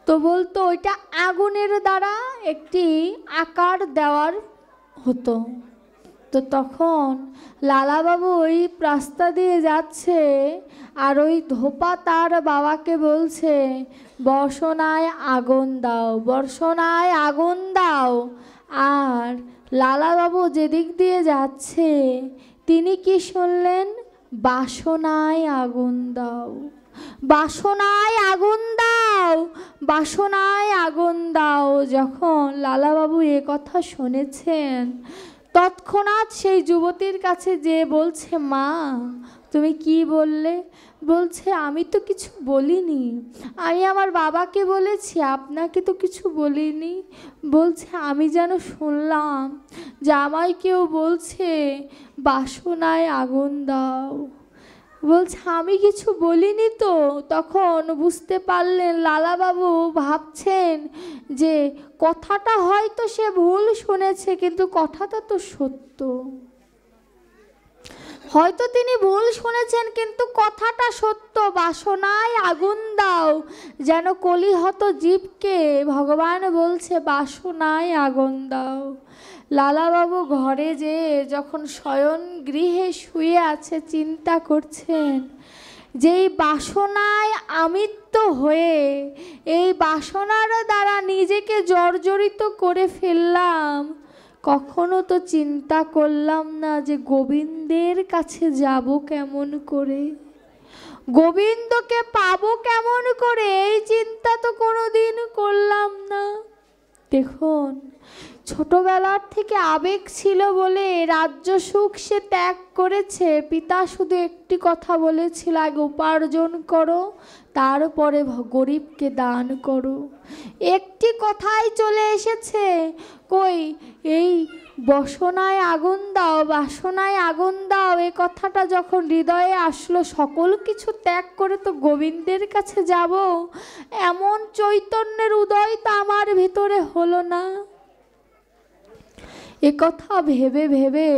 তো বলতো ওইটা আগুনের দ্বারা একটি আকার দেওয়ার হতো। তো তখন লালাবাবু ওই রাস্তা দিয়ে যাচ্ছে, আর ওই ধোপা তার বাবাকে বলছে, বর্ষণায় আগুন দাও, বর্ষণায় আগুন দাও। আর লালাবাবু যেদিক দিয়ে যাচ্ছে তিনি কি শুনলেন? বাসনায় আগুন দাও, বাসনায় আগুন দাও, বাসনায় আগুন দাও। যখন লালাবাবু এ কথা শুনেছেন, তৎক্ষণাৎ সেই যুবতীর কাছে যে বলছে, মা তুমি কি বললে? বলছে আমি তো কিছু বলিনি, আমি আমার বাবাকে বলেছি, আপনাকে তো কিছু বলিনি। বলছে আমি যেন শুনলাম যে আমায় কেউ বলছে বাসনায় আগুন দাও। বলছে আমি কিছু বলিনি তো। তখন বুঝতে পারলেন লালাবাবু ভাবছেন যে কথাটা হয়তো সে ভুল শুনেছে, কিন্তু কথাটা তো সত্য। হয়তো তিনি ভুল শুনেছেন কিন্তু কথাটা সত্য। বাসনায় আগুন দাও, যেন কলিহত জীবকে ভগবান বলছে বাসনায় আগুন দাও। লালাবাবু ঘরে যেয়ে যখন শয়ন গৃহে শুয়ে আছে চিন্তা করছেন যে এই বাসনায় আমিত্ব হয়ে, এই বাসনার দ্বারা নিজেকে জর্জরিত করে ফেললাম। কখনো তো চিন্তা করলাম না যে গোবিন্দের কাছে যাব কেমন করে, গোবিন্দকে পাবো কেমন করে, এই চিন্তা তো কোনোদিন করলাম না। দেখুন ছোটবেলার থেকে আবেগ ছিল বলে রাজ্য সুখ সে ত্যাগ করেছে। পিতা শুধু একটি কথা বলেছিল, আগে উপার্জন করো, তারপরে গরিবকে দান করো। একটি কথাই চলে এসেছে, কই এই বসনায় আগুন দাও, বাসনায় আগুন দাও, এ কথাটা যখন হৃদয়ে আসলো, সকল কিছু ত্যাগ করে তো গোবিন্দের কাছে যাব, এমন চৈতন্যের উদয় তো আমার ভিতরে হলো না। এ কথা ভেবে ভেবে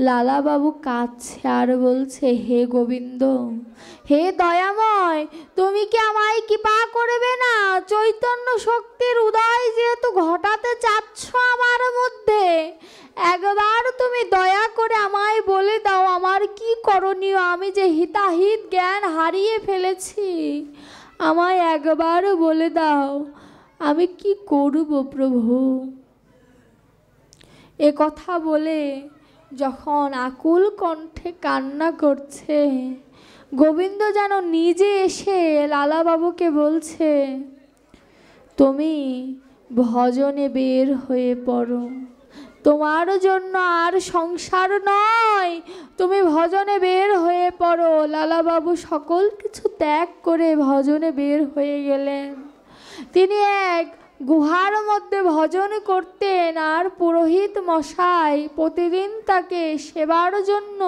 লালাবাবু কাঁদছে আর বলছে, হে গোবিন্দ, হে দয়াময়, তুমি কি আমায় কৃপা করবে না? চৈতন্য শক্তির উদয় যেহেতু ঘটাতে চাচ্ছ আমার মধ্যে, একবার তুমি দয়া করে আমায় বলে দাও আমার কি করণীয়। আমি যে হিতাহিত জ্ঞান হারিয়ে ফেলেছি, আমায় একবার বলে দাও আমি কি করব প্রভু। এ কথা বলে যখন আকুল কণ্ঠে কান্না করছে, গোবিন্দ যেন নিজে এসে লালাবাবুকে বলছে, তুমি ভজনে বের হয়ে পড়ো, তোমার জন্য আর সংসার নয়, তুমি ভজনে বের হয়ে পড়ো। লালাবাবু সকল কিছু ত্যাগ করে ভজনে বের হয়ে গেলেন। তিনি এক গুহার মধ্যে ভজন করতেন, আর পুরোহিত মশাই প্রতিদিন তাকে সেবার জন্য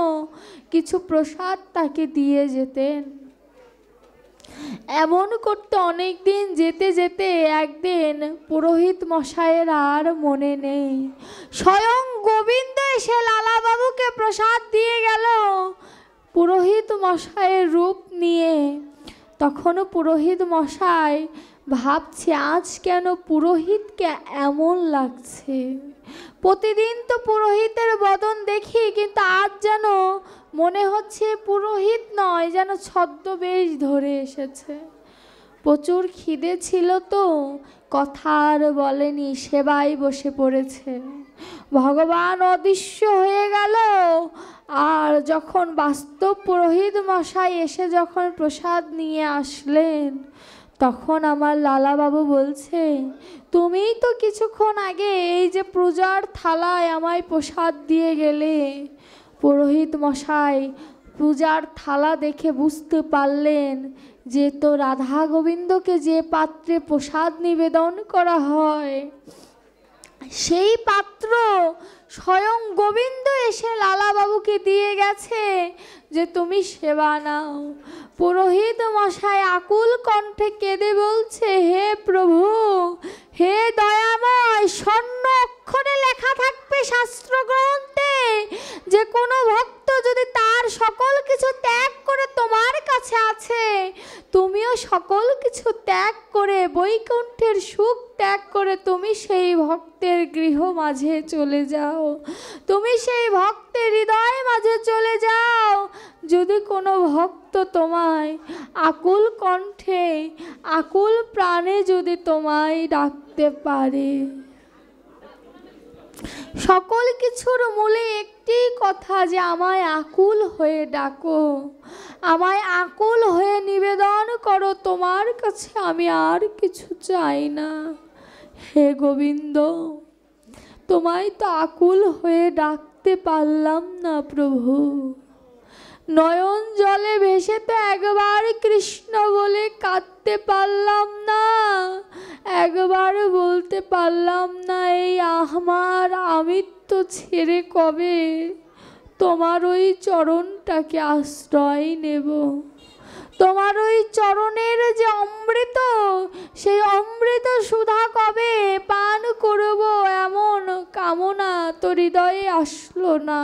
কিছু প্রসাদ তাকে দিয়ে যেতেন। এমন করতে অনেক দিন যেতে যেতে একদিন পুরোহিত মশাইয়ের আর মনে নেই, স্বয়ং গোবিন্দ এসে লালাবাবুকে প্রসাদ দিয়ে গেল পুরোহিত মশাইয়ের রূপ নিয়ে। তখনও পুরোহিত মশাই ভাবছে, আজ কেন পুরোহিতকে এমন লাগছে? প্রতিদিন তো পুরোহিতের বদন দেখি, কিন্তু আজ যেন মনে হচ্ছে পুরোহিত নয়, যেন ছদ্মবেশ ধরে এসেছে। প্রচুর খিদে ছিল তো, কথা আর বলেনি, সেবায় বসে পড়েছে। ভগবান অদৃশ্য হয়ে গেল। আর যখন বাস্তব পুরোহিত মশাই এসে যখন প্রসাদ নিয়ে আসলেন, তখন আমার লালাবাবু বলছে, তুমিই তো কিছুক্ষণ আগে এই যে পূজার থালায় আমায় প্রসাদ দিয়ে গেলে। পুরোহিত মশাই পূজার থালা দেখে বুঝতে পারলেন যে তো রাধা গোবিন্দকে যে পাত্রে প্রসাদ নিবেদন করা হয়, সেই পাত্র স্বয়ং গোবিন্দ এসে লালাবাবুকে দিয়ে গেছে যে তুমি সেবা নাও। পুরোহিত মশাই আকুল কণ্ঠে কেঁদে বলছে, হে প্রভু, হে দয়াময়, স্বর্ণ অক্ষরে লেখা থাকবে শাস্ত্র গ্রন্থে যে কোনো ভক্ত যদি তার সকল কিছু ত্যাগ করে তোমার কাছে আছে, তুমিও সকল কিছু ত্যাগ করে বৈকুণ্ঠের সুখ ত্যাগ করে তুমি সেই ভক্তের গৃহ মাঝে চলে যাও, তুমি সেই ভক্তের হৃদয় মাঝে চলে যাও। যদি কোনো ভক্ত তোমায় আকুল কণ্ঠে আকুল প্রাণে যদি তোমায় ডাকতে পারে, সকল কিছুর মূলে একটি কথা যে আমায় আকুল হয়ে ডাকো, আমায় আকুল হয়ে নিবেদন করো, তোমার কাছে আমি আর কিছু চাই না। হে গোবিন্দ, তোমায় তো আকুল হয়ে ডাকতে পারলাম না প্রভু, নয়ন জলে ভেসে তো একবার কৃষ্ণ বলে কাঁদতে পারলাম না, একবার বলতে পারলাম না এই আমার আমৃত্যু ছেড়ে কবে তোমার ওই চরণটাকে আশ্রয় নেব, তোমার ওই চরণের যে অমৃত, সেই অমৃত সুধা কবে পান করব, এমন কামনা তো হৃদয়ে আসলো না।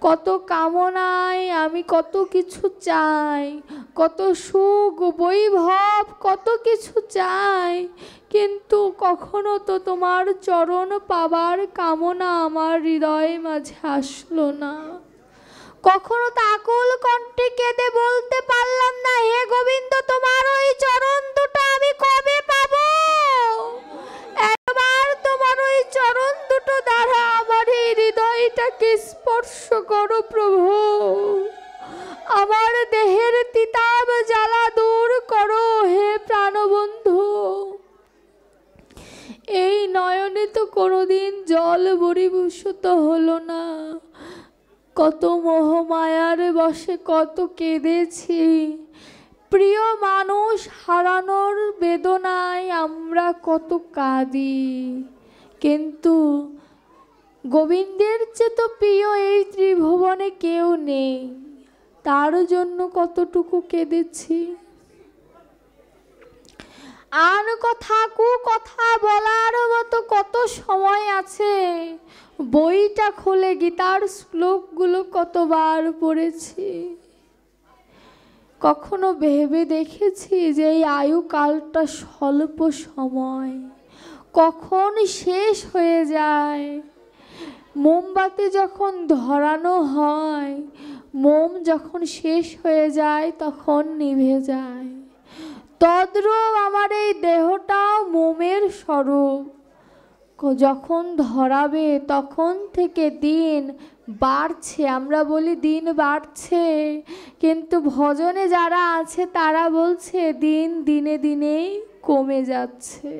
কত কামনায় আমি কত কিছু চাই, কত সুখ বৈভব কত কিছু চাই, কিন্তু কখনো তো তোমার চরণ পাবার কামনা আমার হৃদয়ে মাঝে আসলো না। কখনো তো আকুল কণ্ঠে কেঁদে বলতে পারলাম না, হে গোবিন্দ, তোমার ওই চরণ দুটো আমি কবে পাবো? একবার তোমার ওই চরণ দুটো দ্বারা আমার এই হৃদয়টাকে স্পর্শ করো প্রভু, আমার দেহের তিতাব জ্বালা দূর করো হে প্রাণবন্ধু। এই নয়নে জীবনে তো কোনোদিন জল পরিবেশিত হলো না। কত মোহমায়ার বশে কত কেঁদেছি, প্রিয় মানুষ হারানোর বেদনায় আমরা কত কাঁদি। কিন্তু গোবিন্দের চেয়ে তো প্রিয় এই ত্রিভুবনে কেউ নেই, তার জন্য কতটুকু কেঁদেছি। আর কথা কথা বলার মতো কত সময় আছে। বইটা খুলে গীতার শ্লোকগুলো কতবার পড়েছি। কখনো ভেবে দেখেছি যে এই আয়ুকালটা স্বল্প সময়, কখন শেষ হয়ে যায়। মোমবাতি যখন ধরানো হয়, মোম যখন শেষ হয়ে যায় তখন নিভে যায়। তদ্রূপ আমার এই দেহটাও মোমের স্বরূপ। যখন ধরাবে তখন থেকে দিন বাড়ছে, আমরা বলি দিন বাড়ছে, কিন্তু ভজনে যারা আছে তারা বলছে দিন দিনে দিনে কমে যাচ্ছে।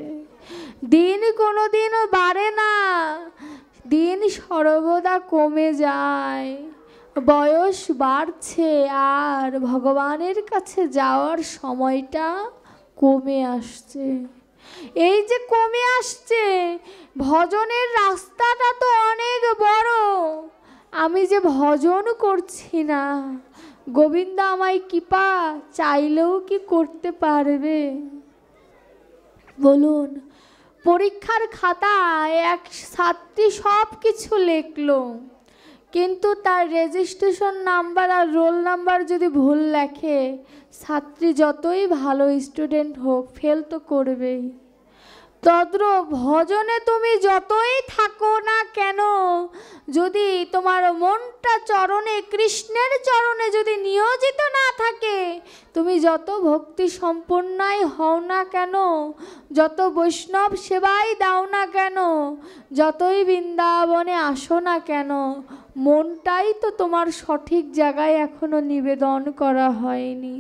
দিন কোনো দিন বাড়ে না, দিন সর্বদা কমে যায়। বয়স বাড়ছে আর ভগবানের কাছে যাওয়ার সময়টা কমে আসছে। এই যে কমে আসছে, ভজনের রাস্তাটা তো অনেক বড়। আমি যে ভজন করছি না, গোবিন্দ আমায় কৃপা চাইলেও কি করতে পারবে বলুন? পরীক্ষার খাতায় এক ছাত্রী সব কিছু লিখলো, কিন্তু তার রেজিস্ট্রেশন নাম্বার আর রোল নাম্বার যদি ভুল লেখে, ছাত্রী যতই ভালো স্টুডেন্ট হোক ফেল তো করবেই। তদ্রূপ ভজনে তুমি যতই থাকো না কেন, যদি তোমার মনটা চরণে, কৃষ্ণের চরণে যদি নিয়োজিত না থাকে, তুমি যত ভক্তি সম্পন্নাই হও না কেন, যত বৈষ্ণব সেবাই দাও না কেন, যতই বৃন্দাবনে আসো না কেন, মনটাই তো তোমার সঠিক জায়গায় এখনো নিবেদন করা হয়নি।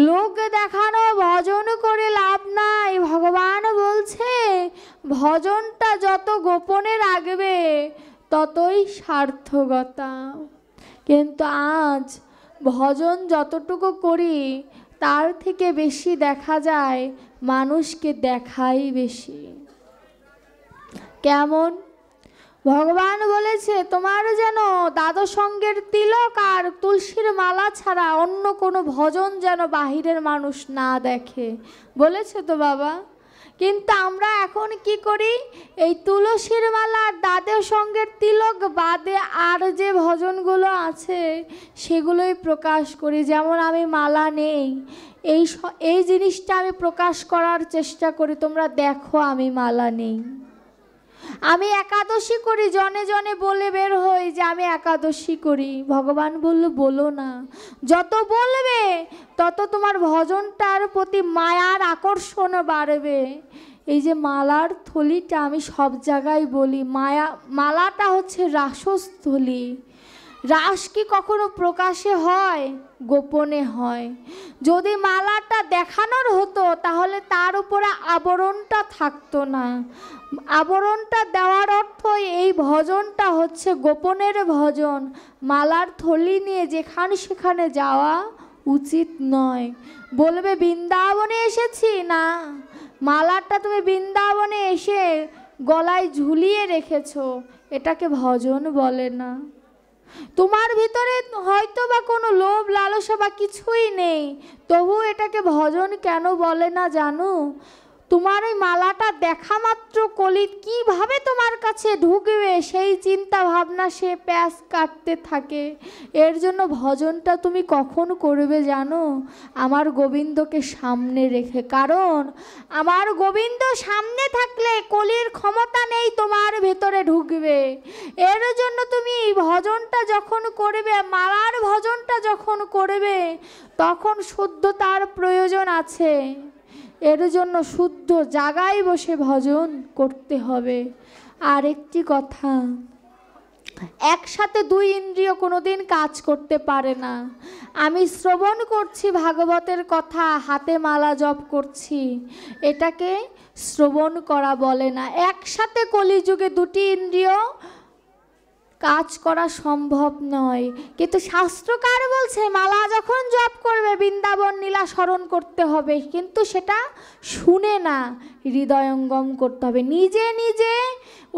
লোক দেখানো ভজন করে লাভ নাই। ভগবান বলছে ভজনটা যত গোপনে রাখবে ততই সার্থকতা। কিন্তু আজ ভজন যতটুকু করি তার থেকে বেশি দেখা যায় মানুষকে দেখাই বেশি। কেমন? ভগবান বলেছে তোমার যেন দ্বাদশ সঙ্গের তিলক আর তুলসীর মালা ছাড়া অন্য কোনো ভজন যেন বাহিরের মানুষ না দেখে, বলেছে তো বাবা। কিন্তু আমরা এখন কি করি? এই তুলসীর মালা আর দ্বাদশ সঙ্গের তিলক বাদে আর যে ভজনগুলো আছে সেগুলোই প্রকাশ করি। যেমন আমি মালা নেই, এই জিনিসটা আমি প্রকাশ করার চেষ্টা করি, তোমরা দেখো আমি মালা নেই। আমি একাদশী করি, জনে জনে বলে বের হই যে আমি একাদশী করি। ভগবান বলল বলো না, যত বলবে তত তোমার ভজনটার প্রতি মায়ার আকর্ষণ বাড়বে। এই যে মালার থলিটা আমি সব জায়গায় বলি, মালাটা হচ্ছে রাসস্থলী। রাস কি কখনো প্রকাশে হয়? গোপনে হয়। যদি মালাটা দেখানোর হতো তাহলে তার উপরে আবরণটা থাকতো না। আবরণটা দেওয়ার অর্থ এই ভজনটা হচ্ছে গোপনের ভজন। মালার থলি নিয়ে যেখানে সেখানে যাওয়া উচিত নয়। বলবে বৃন্দাবনে এসেছি, না, মালাটা তুমি বৃন্দাবনে এসে গলায় ঝুলিয়ে রেখেছো, এটাকে ভজন বলে না। তোমার ভিতরে হয়তো বা কোনো লোভ লালসা বা কিছুই নেই, তবু এটাকে ভজন কেন বলে না জানো? তোমার ওই মালাটা দেখা মাত্র কলি কিভাবে তোমার কাছে ঢুকবে সেই চিন্তা ভাবনা সে প্যাঁচ কাটতে থাকে। এর জন্য ভজনটা তুমি কখন করবে জানো? আমার গোবিন্দকে সামনে রেখে। কারণ আমার গোবিন্দ সামনে থাকলে কলির ক্ষমতা নেই তোমার ভেতরে ঢুকবে। এর জন্য তুমি এই ভজনটা যখন করবে, মালার ভজনটা যখন করবে, তখন শুদ্ধতার প্রয়োজন আছে। এর জন্য শুদ্ধ জায়গায় বসে ভজন করতে হবে। আর একটি কথা, একসাথে দুই ইন্দ্রিয় কোনোদিন কাজ করতে পারে না। আমি শ্রবণ করছি ভাগবতের কথা, হাতে মালা জপ করছি, এটাকে শ্রবণ করা বলে না। একসাথে কলিযুগে দুটি ইন্দ্রিয় কাজ করা সম্ভব নয়। কিন্তু শাস্ত্রকার বলছে মালা যখন জপ করবে বৃন্দাবন লীলা স্মরণ করতে হবে, কিন্তু সেটা শুনে না, হৃদয়ঙ্গম করতে হবে, নিজে নিজে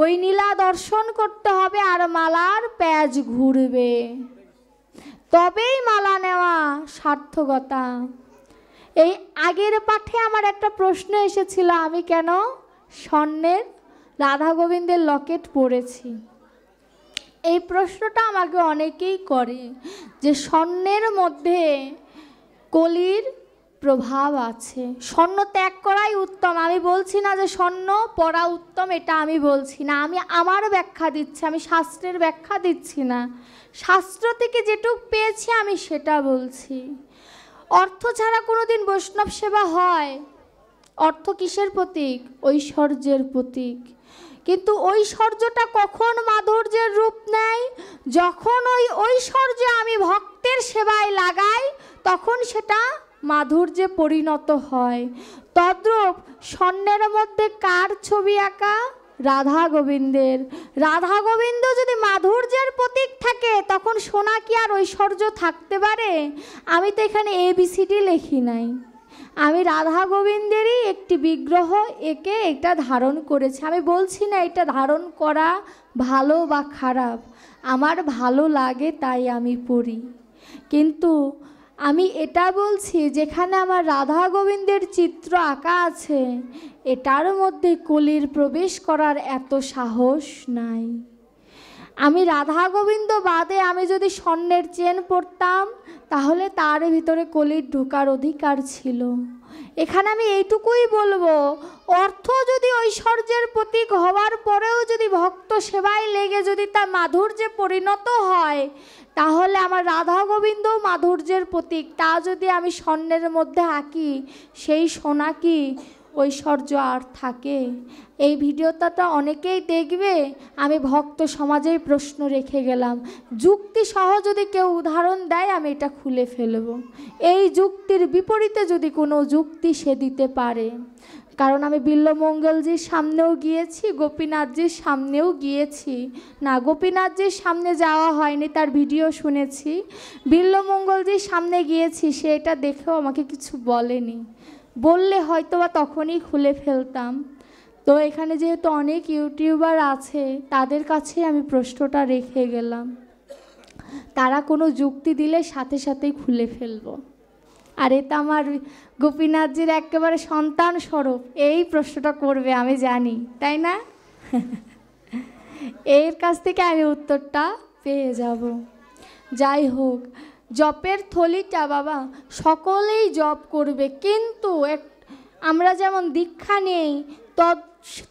ওই নীলা দর্শন করতে হবে, আর মালার প্যাচ ঘুরবে, তবেই মালা নেওয়া সার্থকতা। এই আগের পাঠে আমার একটা প্রশ্ন এসেছিল, আমি কেন স্বর্ণের রাধা গোবিন্দের লকেট পরেছি। এই প্রশ্নটা আমাকে অনেকেই করে যে স্বর্ণের মধ্যে কলির প্রভাব আছে, স্বর্ণ ত্যাগ করাই উত্তম। আমি বলছি না যে স্বর্ণ পরা উত্তম, এটা আমি বলছি না, আমি আমার ব্যাখ্যা দিচ্ছি, আমি শাস্ত্রের ব্যাখ্যা দিচ্ছি না, শাস্ত্র থেকে যেটুক পেয়েছি আমি সেটা বলছি। অর্থ ছাড়া কোনোদিন বৈষ্ণব সেবা হয়? অর্থ কিসের প্রতীক? ঐশ্বর্যের প্রতীক। কিন্তু ঐশ্বর্যটা কখন মাধুর্যের রূপ নেয়? যখন ওই ঐশ্বর্য আমি ভক্তের সেবায় লাগাই, তখন সেটা মাধুর্যে পরিণত হয়। তদ্রূপ স্বর্ণের মধ্যে কার ছবি আঁকা? রাধা গোবিন্দের। রাধা গোবিন্দ যদি মাধুর্যের প্রতীক থাকে, তখন সোনা কি আর ঐশ্বর্য থাকতে পারে? আমি তো এখানে ABCD লেখি নাই, আমি রাধা গোবিন্দেরই একটি বিগ্রহ এঁকে এটা ধারণ করেছি। আমি বলছি না এটা ধারণ করা ভালো বা খারাপ, আমার ভালো লাগে তাই আমি পড়ি। কিন্তু আমি এটা বলছি, যেখানে আমার রাধা গোবিন্দের চিত্র আঁকা আছে, এটার মধ্যে কলির প্রবেশ করার এত সাহস নাই। আমি রাধা গোবিন্দ বাদে আমি যদি স্বর্ণের চেন পরতাম, তাহলে তার ভিতরে কলির ঢোকার অধিকার ছিল। এখানে আমি এইটুকুই বলবো, অর্থ যদি ঐশ্বর্যের প্রতীক হওয়ার পরেও যদি ভক্ত সেবায় লেগে যদি তা মাধুর্যে পরিণত হয়, তাহলে আমার রাধা গোবিন্দও মাধুর্যের প্রতীক। তা যদি আমি স্বর্ণের মধ্যে আঁকি, সেই সোনা কি ঐশ্বর্য আর থাকে? এই ভিডিওটা অনেকেই দেখবে, আমি ভক্ত সমাজেই প্রশ্ন রেখে গেলাম। যুক্তি সহ যদি কেউ উদাহরণ দেয়, আমি এটা খুলে ফেলব। এই যুক্তির বিপরীতে যদি কোনো যুক্তি সে দিতে পারে, কারণ আমি বিল্বমঙ্গলজির সামনেও গিয়েছি, গোপীনাথজির সামনেও গিয়েছি। না, গোপীনাথজির সামনে যাওয়া হয়নি, তার ভিডিও শুনেছি। বিল্বমঙ্গলজির সামনে গিয়েছি, সে এটা দেখেও আমাকে কিছু বলেনি, বললে হয়তো বা তখনই খুলে ফেলতাম। তো এখানে যেহেতু অনেক ইউটিউবার আছে, তাদের কাছে আমি প্রশ্নটা রেখে গেলাম, তারা কোনো যুক্তি দিলে সাথে সাথেই খুলে ফেলবো। আর এটা আমার গোপীনাথজির একেবারে সন্তান স্বরূপ এই প্রশ্নটা করবে, আমি জানি, তাই না? এর কাছ থেকে আমি উত্তরটা পেয়ে যাব। যাই হোক, জপের থলিটা বাবা সকলেই জপ করবে, কিন্তু আমরা যেমন দীক্ষা নেই,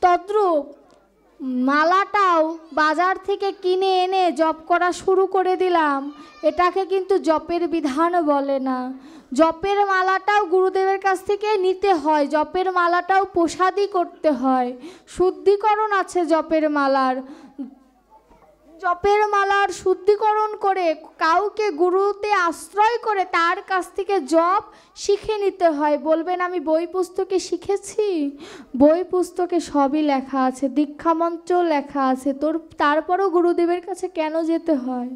তদ্রূপ মালাটাও বাজার থেকে কিনে এনে জপ করা শুরু করে দিলাম, এটাকে কিন্তু জপের বিধান বলে না। জপের মালাটাও গুরুদেবের কাছ থেকে নিতে হয়, জপের মালাটাও প্রসাদী করতে হয়, শুদ্ধিকরণ আছে জপের মালার। জপের মালার শুদ্ধিকরণ করে কাউকে গুরুতে আশ্রয় করে তার কাছ থেকে জপ শিখে নিতে হয়। বলবেন আমি বই পুস্তকে শিখেছি, বই পুস্তকে সবই লেখা আছে, দীক্ষামন্ত্রও লেখা আছে, তারপরও গুরুদেবের কাছে কেন যেতে হয়?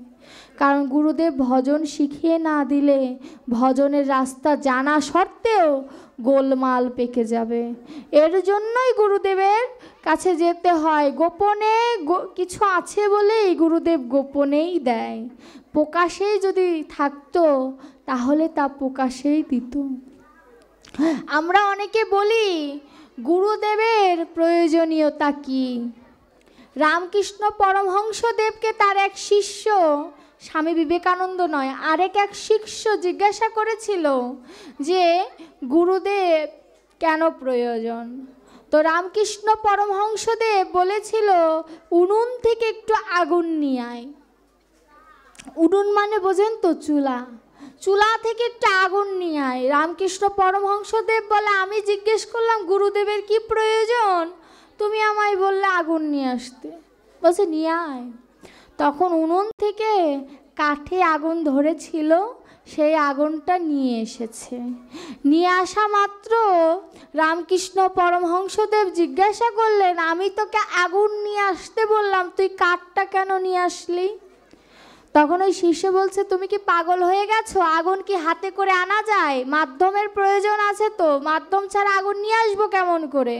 কারণ গুরুদেব ভজন শিখিয়ে না দিলে ভজনের রাস্তা জানা সত্ত্বেও গোলমাল পেকে যাবে। এর জন্যই গুরুদেবের কাছে যেতে হয়। গোপনে কিছু আছে বলেই গুরুদেব গোপনেই দেয়, প্রকাশেই যদি থাকতো তাহলে তা প্রকাশেই দিত। আমরা অনেকে বলি গুরুদেবের প্রয়োজনীয়তা কি? রামকৃষ্ণ পরমহংসদেবকে তার এক শিষ্য, স্বামী বিবেকানন্দ নয়, আরেক এক শিষ্য জিজ্ঞাসা করেছিল যে গুরুদেব কেন প্রয়োজন? তো রামকৃষ্ণ পরমহংসদেব বলেছিল, উনুন থেকে একটু আগুন নিয়ে আয়। উনুন মানে বোঝেন তো? চুলা। চুলা থেকে একটু আগুন নিয়ে আয়। রামকৃষ্ণ পরমহংসদেব বলে, আমি জিজ্ঞেস করলাম গুরুদেবের কি প্রয়োজন, তুমি আমায় বললে আগুন নিয়ে আসতে। বলছে নিয়ে আয়। তখন উনুন থেকে কাঠে আগুন ধরেছিল, সেই আগুনটা নিয়ে এসেছে। নিয়ে আসা মাত্র রামকৃষ্ণ পরমহংসদেব জিজ্ঞাসা করলেন, আমি তোকে আগুন নিয়ে আসতে বললাম, তুই কাঠটা কেন নিয়ে আসলি? তখন ওই শিষ্য বলছে, তুমি কি পাগল হয়ে গেছো? আগুন কি হাতে করে আনা যায়? মাধ্যমের প্রয়োজন আছে, তো মাধ্যম ছাড়া আগুন নিয়ে আসবো কেমন করে?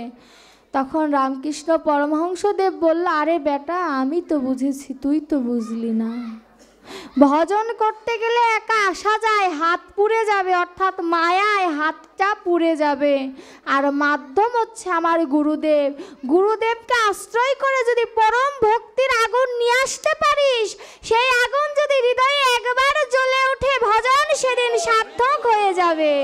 তখন রামকৃষ্ণ পরমহংসদেব বলল, আরে বেটা, আমি তো বুঝেছি, তুই তো বুঝলি না। ভজন করতে গেলে একা আসা যায়, হাত পুড়ে যাবে, অর্থাৎ মায়ায় হাতটা পুড়ে যাবে। আর মাধ্যম হচ্ছে আমার গুরুদেব। গুরুদেবকে আশ্রয় করে যদি পরম ভক্তির আগুন নিয়ে আসতে পারিস, সেই আগুন যদি হৃদয়ে একবার জ্বলে ওঠে, ভজন সেদিন সার্থক হয়ে যাবে।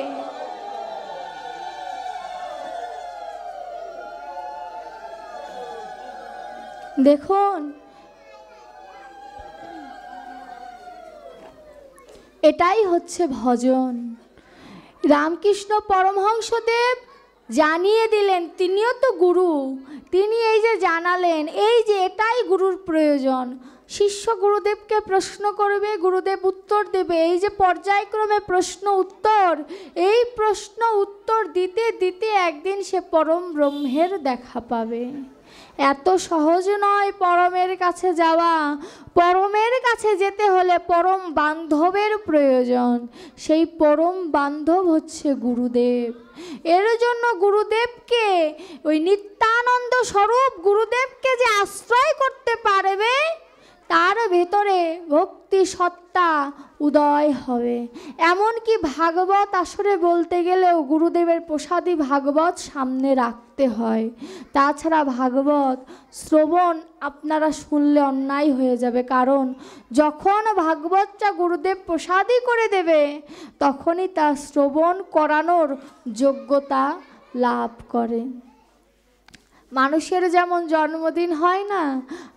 দেখুন, এটাই হচ্ছে ভজন। রামকৃষ্ণ পরমহংসদেব জানিয়ে দিলেন, তিনিও তো গুরু, তিনি এই যে জানালেন, এই যে এটাই গুরুর প্রয়োজন। শিষ্য গুরুদেবকে প্রশ্ন করবে, গুরুদেব উত্তর দেবে। এই যে পর্যায়ক্রমে প্রশ্ন উত্তর, এই প্রশ্ন উত্তর দিতে দিতে একদিন সে পরম ব্রহ্মের দেখা পাবে। এত সহজ নয় পরমের কাছে যাওয়া। পরমের কাছে যেতে হলে পরম বান্ধবের প্রয়োজন। সেই পরম বান্ধব হচ্ছে গুরুদেব। এর জন্য গুরুদেবকে, ওই নিত্যানন্দ স্বরূপ গুরুদেবকে যে আশ্রয় করতে পারবে, তার ভেতরে ভক্তি সত্তা উদয় হবে। এমনকি ভাগবত আসরে বলতে গেলেও গুরুদেবের প্রসাদী ভাগবত সামনে রাখতে হয়। তাছাড়া ভাগবত শ্রবণ আপনারা শুনলে অন্যায় হয়ে যাবে, কারণ যখন ভাগবতটা গুরুদেব প্রসাদী করে দেবে, তখনই তা শ্রবণ করানোর যোগ্যতা লাভ করে। মানুষের যেমন জন্মদিন হয় না,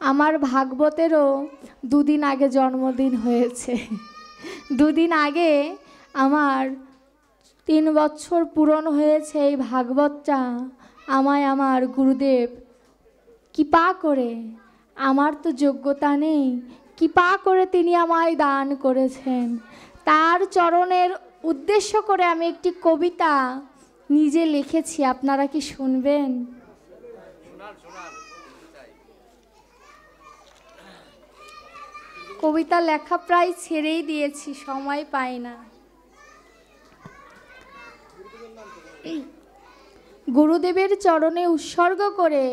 আমার ভাগবতেরও দুদিন আগে জন্মদিন হয়েছে। দুদিন আগে আমার 3 বছর পূরণ হয়েছে। এই ভাগবতটা আমায় আমার গুরুদেব কৃপা করে, আমার তো যোগ্যতা নেই, কৃপা করে তিনি আমায় দান করেছেন। তার চরণের উদ্দেশ্য করে আমি একটি কবিতা নিজে লিখেছি, আপনারা কি শুনবেন? কবিতা লেখা প্রায় ছেড়েই দিয়েছি, সময় পাই না। গুরুদেবের চরণে উৎসর্গ করে,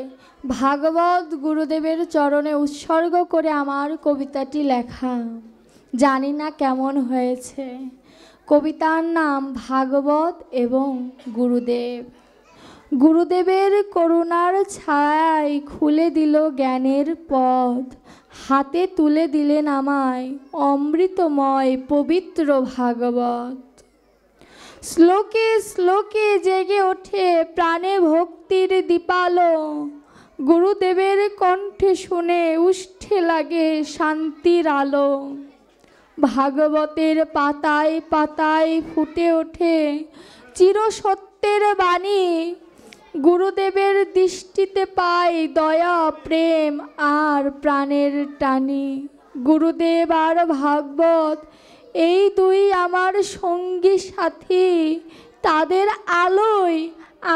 ভাগবত গুরুদেবের চরণে উৎসর্গ করে আমার কবিতাটি লেখা। জানি না কেমন হয়েছে। কবিতার নাম ভাগবত এবং গুরুদেব। গুরুদেবের করুণার ছায়ায় খুলে দিল জ্ঞানের পথ, হাতে তুলে দিলেন আমায় অমৃতময় পবিত্র ভাগবত। শ্লোকে শ্লোকে জেগে ওঠে প্রাণে ভক্তির দীপালো, গুরুদেবের কণ্ঠে শুনে উষ্ঠে লাগে শান্তির আলো। ভাগবতের পাতায় পাতায় ফুটে ওঠে চিরসত্যের বাণী, গুরুদেবের দৃষ্টিতে পাই দয়া প্রেম আর প্রাণের টানি। গুরুদেব আর ভাগবত এই দুই আমার সঙ্গী সাথী, তাদের আলোয়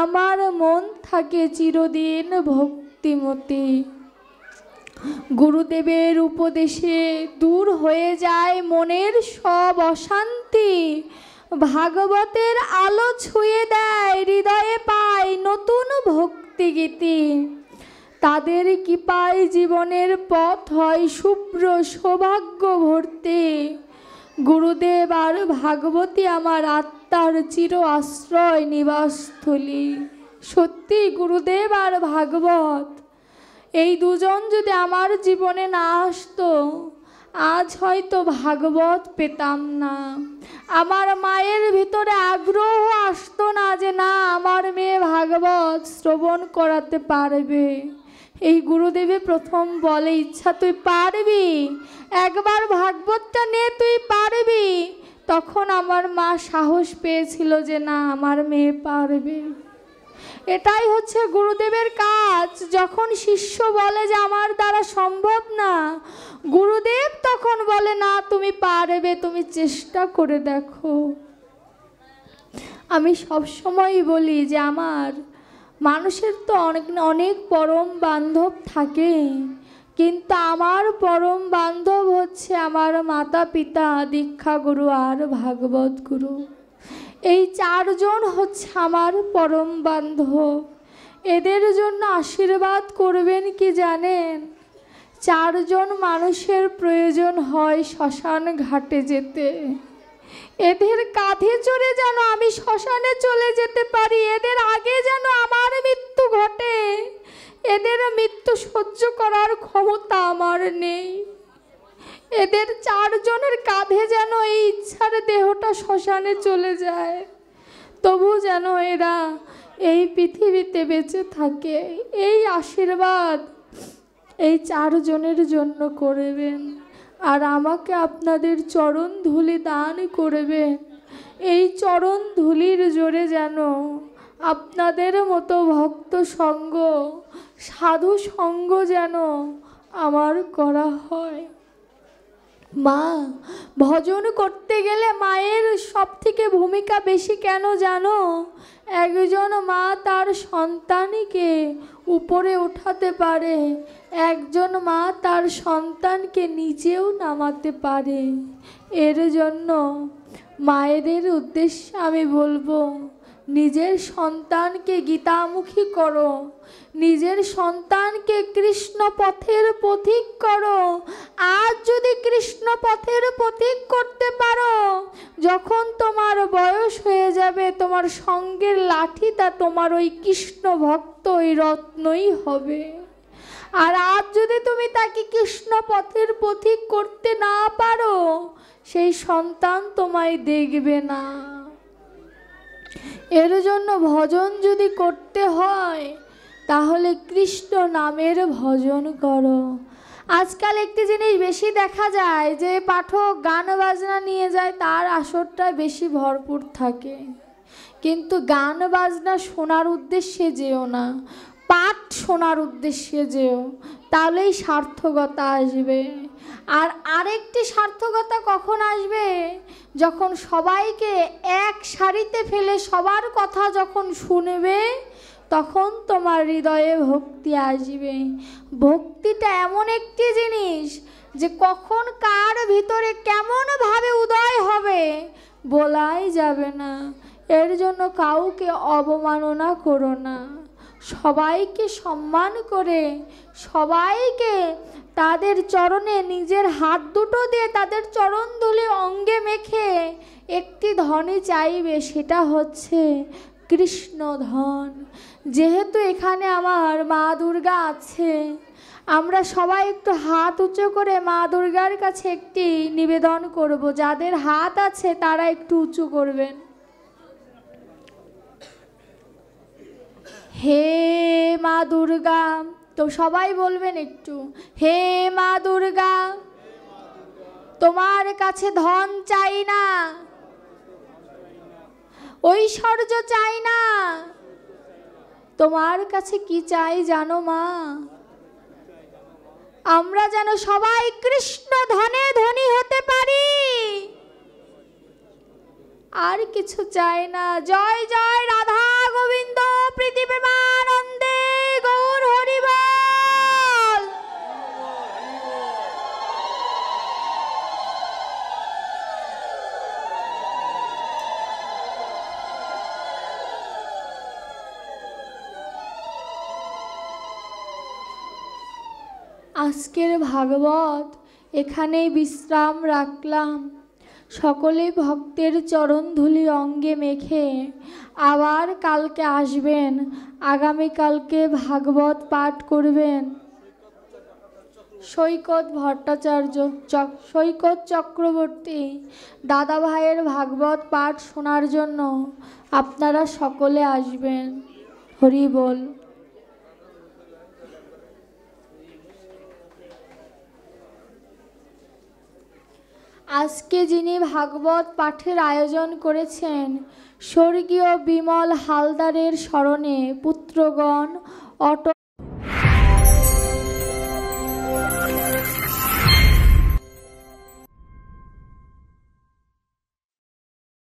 আমার মন থাকে চিরদিন ভক্তিমতী। গুরুদেবের উপদেশে দূর হয়ে যায় মনের সব অশান্তি, ভাগবতের আলো ছুঁয়ে দেয় হৃদয়ে পায় নতুন ভক্তিগীতি। তাদের কৃপায় জীবনের পথ হয় শুভ্র সৌভাগ্য ভর্তি। গুরুদেব আর ভাগবতী আমার আত্মার চির আশ্রয় নিবাসস্থলী। সত্যি গুরুদেব আর ভাগবত এই দুজন যদি আমার জীবনে না আসতো, আজ হয়তো ভাগবত পেতাম না। আমার মায়ের ভিতরে আগ্রহ আসতো না যে না, আমার মেয়ে ভাগবত শ্রবণ করাতে পারবে। এই গুরুদেবে প্রথম বলে, ইচ্ছা তুই পারবি, একবার ভাগবতটা নে, তুই পারবি। তখন আমার মা সাহস পেয়েছিল যে না, আমার মেয়ে পারবে। এটাই হচ্ছে গুরুদেবের কাজ। যখন শিষ্য বলে যে আমার দ্বারা সম্ভব না, গুরুদেব তখন বলে না তুমি পারবে, তুমি চেষ্টা করে দেখো। আমি সবসময় বলি যে আমার মানুষের তো অনেক অনেক পরম বান্ধব থাকে, কিন্তু আমার পরম বান্ধব হচ্ছে আমার মাতা পিতা, দীক্ষা গুরু আর ভাগবত গুরু। এই চারজন হচ্ছে আমার পরম বান্ধব। এদের জন্য আশীর্বাদ করবেন কি জানেন? চারজন মানুষের প্রয়োজন হয় শ্মশান ঘাটে যেতে। এদের কাঁধে চড়ে যেন আমি শ্মশানে চলে যেতে পারি, এদের আগে যেন আমার মৃত্যু ঘটে। এদের মৃত্যু সহ্য করার ক্ষমতা আমার নেই। এদের চারজনের কাঁধে যেন এই ইচ্ছার দেহটা শ্মশানে চলে যায়, তবু যেন এরা এই পৃথিবীতে বেঁচে থাকে। এই আশীর্বাদ এই চারজনের জন্য করবেন, আর আমাকে আপনাদের চরণ ধুলি দান করবেন। এই চরণ ধুলির জোরে যেন আপনাদের মতো ভক্ত সঙ্গ, সাধু সঙ্গ যেন আমার করা হয়। মা, ভজন করতে গেলে মায়ের সব থেকে ভূমিকা বেশি কেন জানো? একজন মা তার সন্তানকে উপরে উঠাতে পারে, একজন মা তার সন্তানকে নিচেও নামাতে পারে। এর জন্য মায়েদের উদ্দেশ্যে আমি বলবো, নিজের সন্তানকে গীতামুখী করো, নিজের সন্তানকে কৃষ্ণ পথের পথিক করো। আজ যদি কৃষ্ণ পথের পথিক করতে পারো, যখন তোমার বয়স হয়ে যাবে তোমার সঙ্গের লাঠিটা তোমার ওই কৃষ্ণ ভক্ত, ওই রত্নই হবে। আর আজ যদি তুমি তাকে কৃষ্ণ পথের পথিক করতে না পারো, সেই সন্তান তোমায় দেখবে না। এর জন্য ভজন যদি করতে হয় তাহলে কৃষ্ণ নামের ভজন করো। আজকাল একটি জিনিস বেশি দেখা যায় যে পাঠক গান বাজনা নিয়ে যায়, তার আসরটা বেশি ভরপুর থাকে, কিন্তু গান বাজনা শোনার উদ্দেশ্যে যেও না, পাঠ শোনার উদ্দেশ্যে যেও, তাহলেই সার্থকতা আসবে। আর আরেকটি সার্থকতা কখন আসবে? যখন সবাইকে এক সারিতে ফেলে সবার কথা যখন শুনবে, তখন তোমার হৃদয়ে ভক্তি আসবে। ভক্তিটা এমন একটি জিনিস যে কখন কার ভিতরে কেমনভাবে উদয় হবে বলাই যাবে না। এর জন্য কাউকে অবমাননা করো না, সবাইকে সম্মান করে, সবাইকে তাদের চরণে নিজের হাত দুটো দিয়ে তাদের চরণ ধুলি অঙ্গে মেখে একটি ধনই চাইবে, সেটা হচ্ছে কৃষ্ণ ধন। যেহেতু এখানে আমার মা দুর্গা আছে, আমরা সবাই একটু হাত উঁচু করে মা দুর্গার কাছে একটি নিবেদন করব। যাদের হাত আছে তারা একটু উঁচু করবেন। হে মা দুর্গা, তো সবাই বলবেন একটু, হে মা দুর্গা, তোমার কাছে ধন চাই না, ঐশ্বর্য চাই না, তোমার কাছে কি চাই জানো মা? আমরা যেন সবাই কৃষ্ণ ধনে ধনী হতে পারি, আর কিছু চাই না। জয় জয় রাধা গোবিন্দ প্রীতি প্রেমানন্দে গৌর হরি বল। আজকের ভাগবত এখানেই বিশ্রাম রাখলাম। সকলে ভক্তের চরণধুলি অঙ্গে মেখে আবার কালকে আসবেন, আগামীকালকে ভাগবত পাঠ করবেন। সৈকত ভট্টাচার্য, সৈকত চক্রবর্তী দাদা ভাইয়ের ভাগবত পাঠ শোনার জন্য আপনারা সকলে আসবেন। হরি বল। আজকে যিনি ভাগবত পাঠের আয়োজন করেছেন স্বর্গীয় বিমল হালদারের স্মরণে পুত্রগণ অটো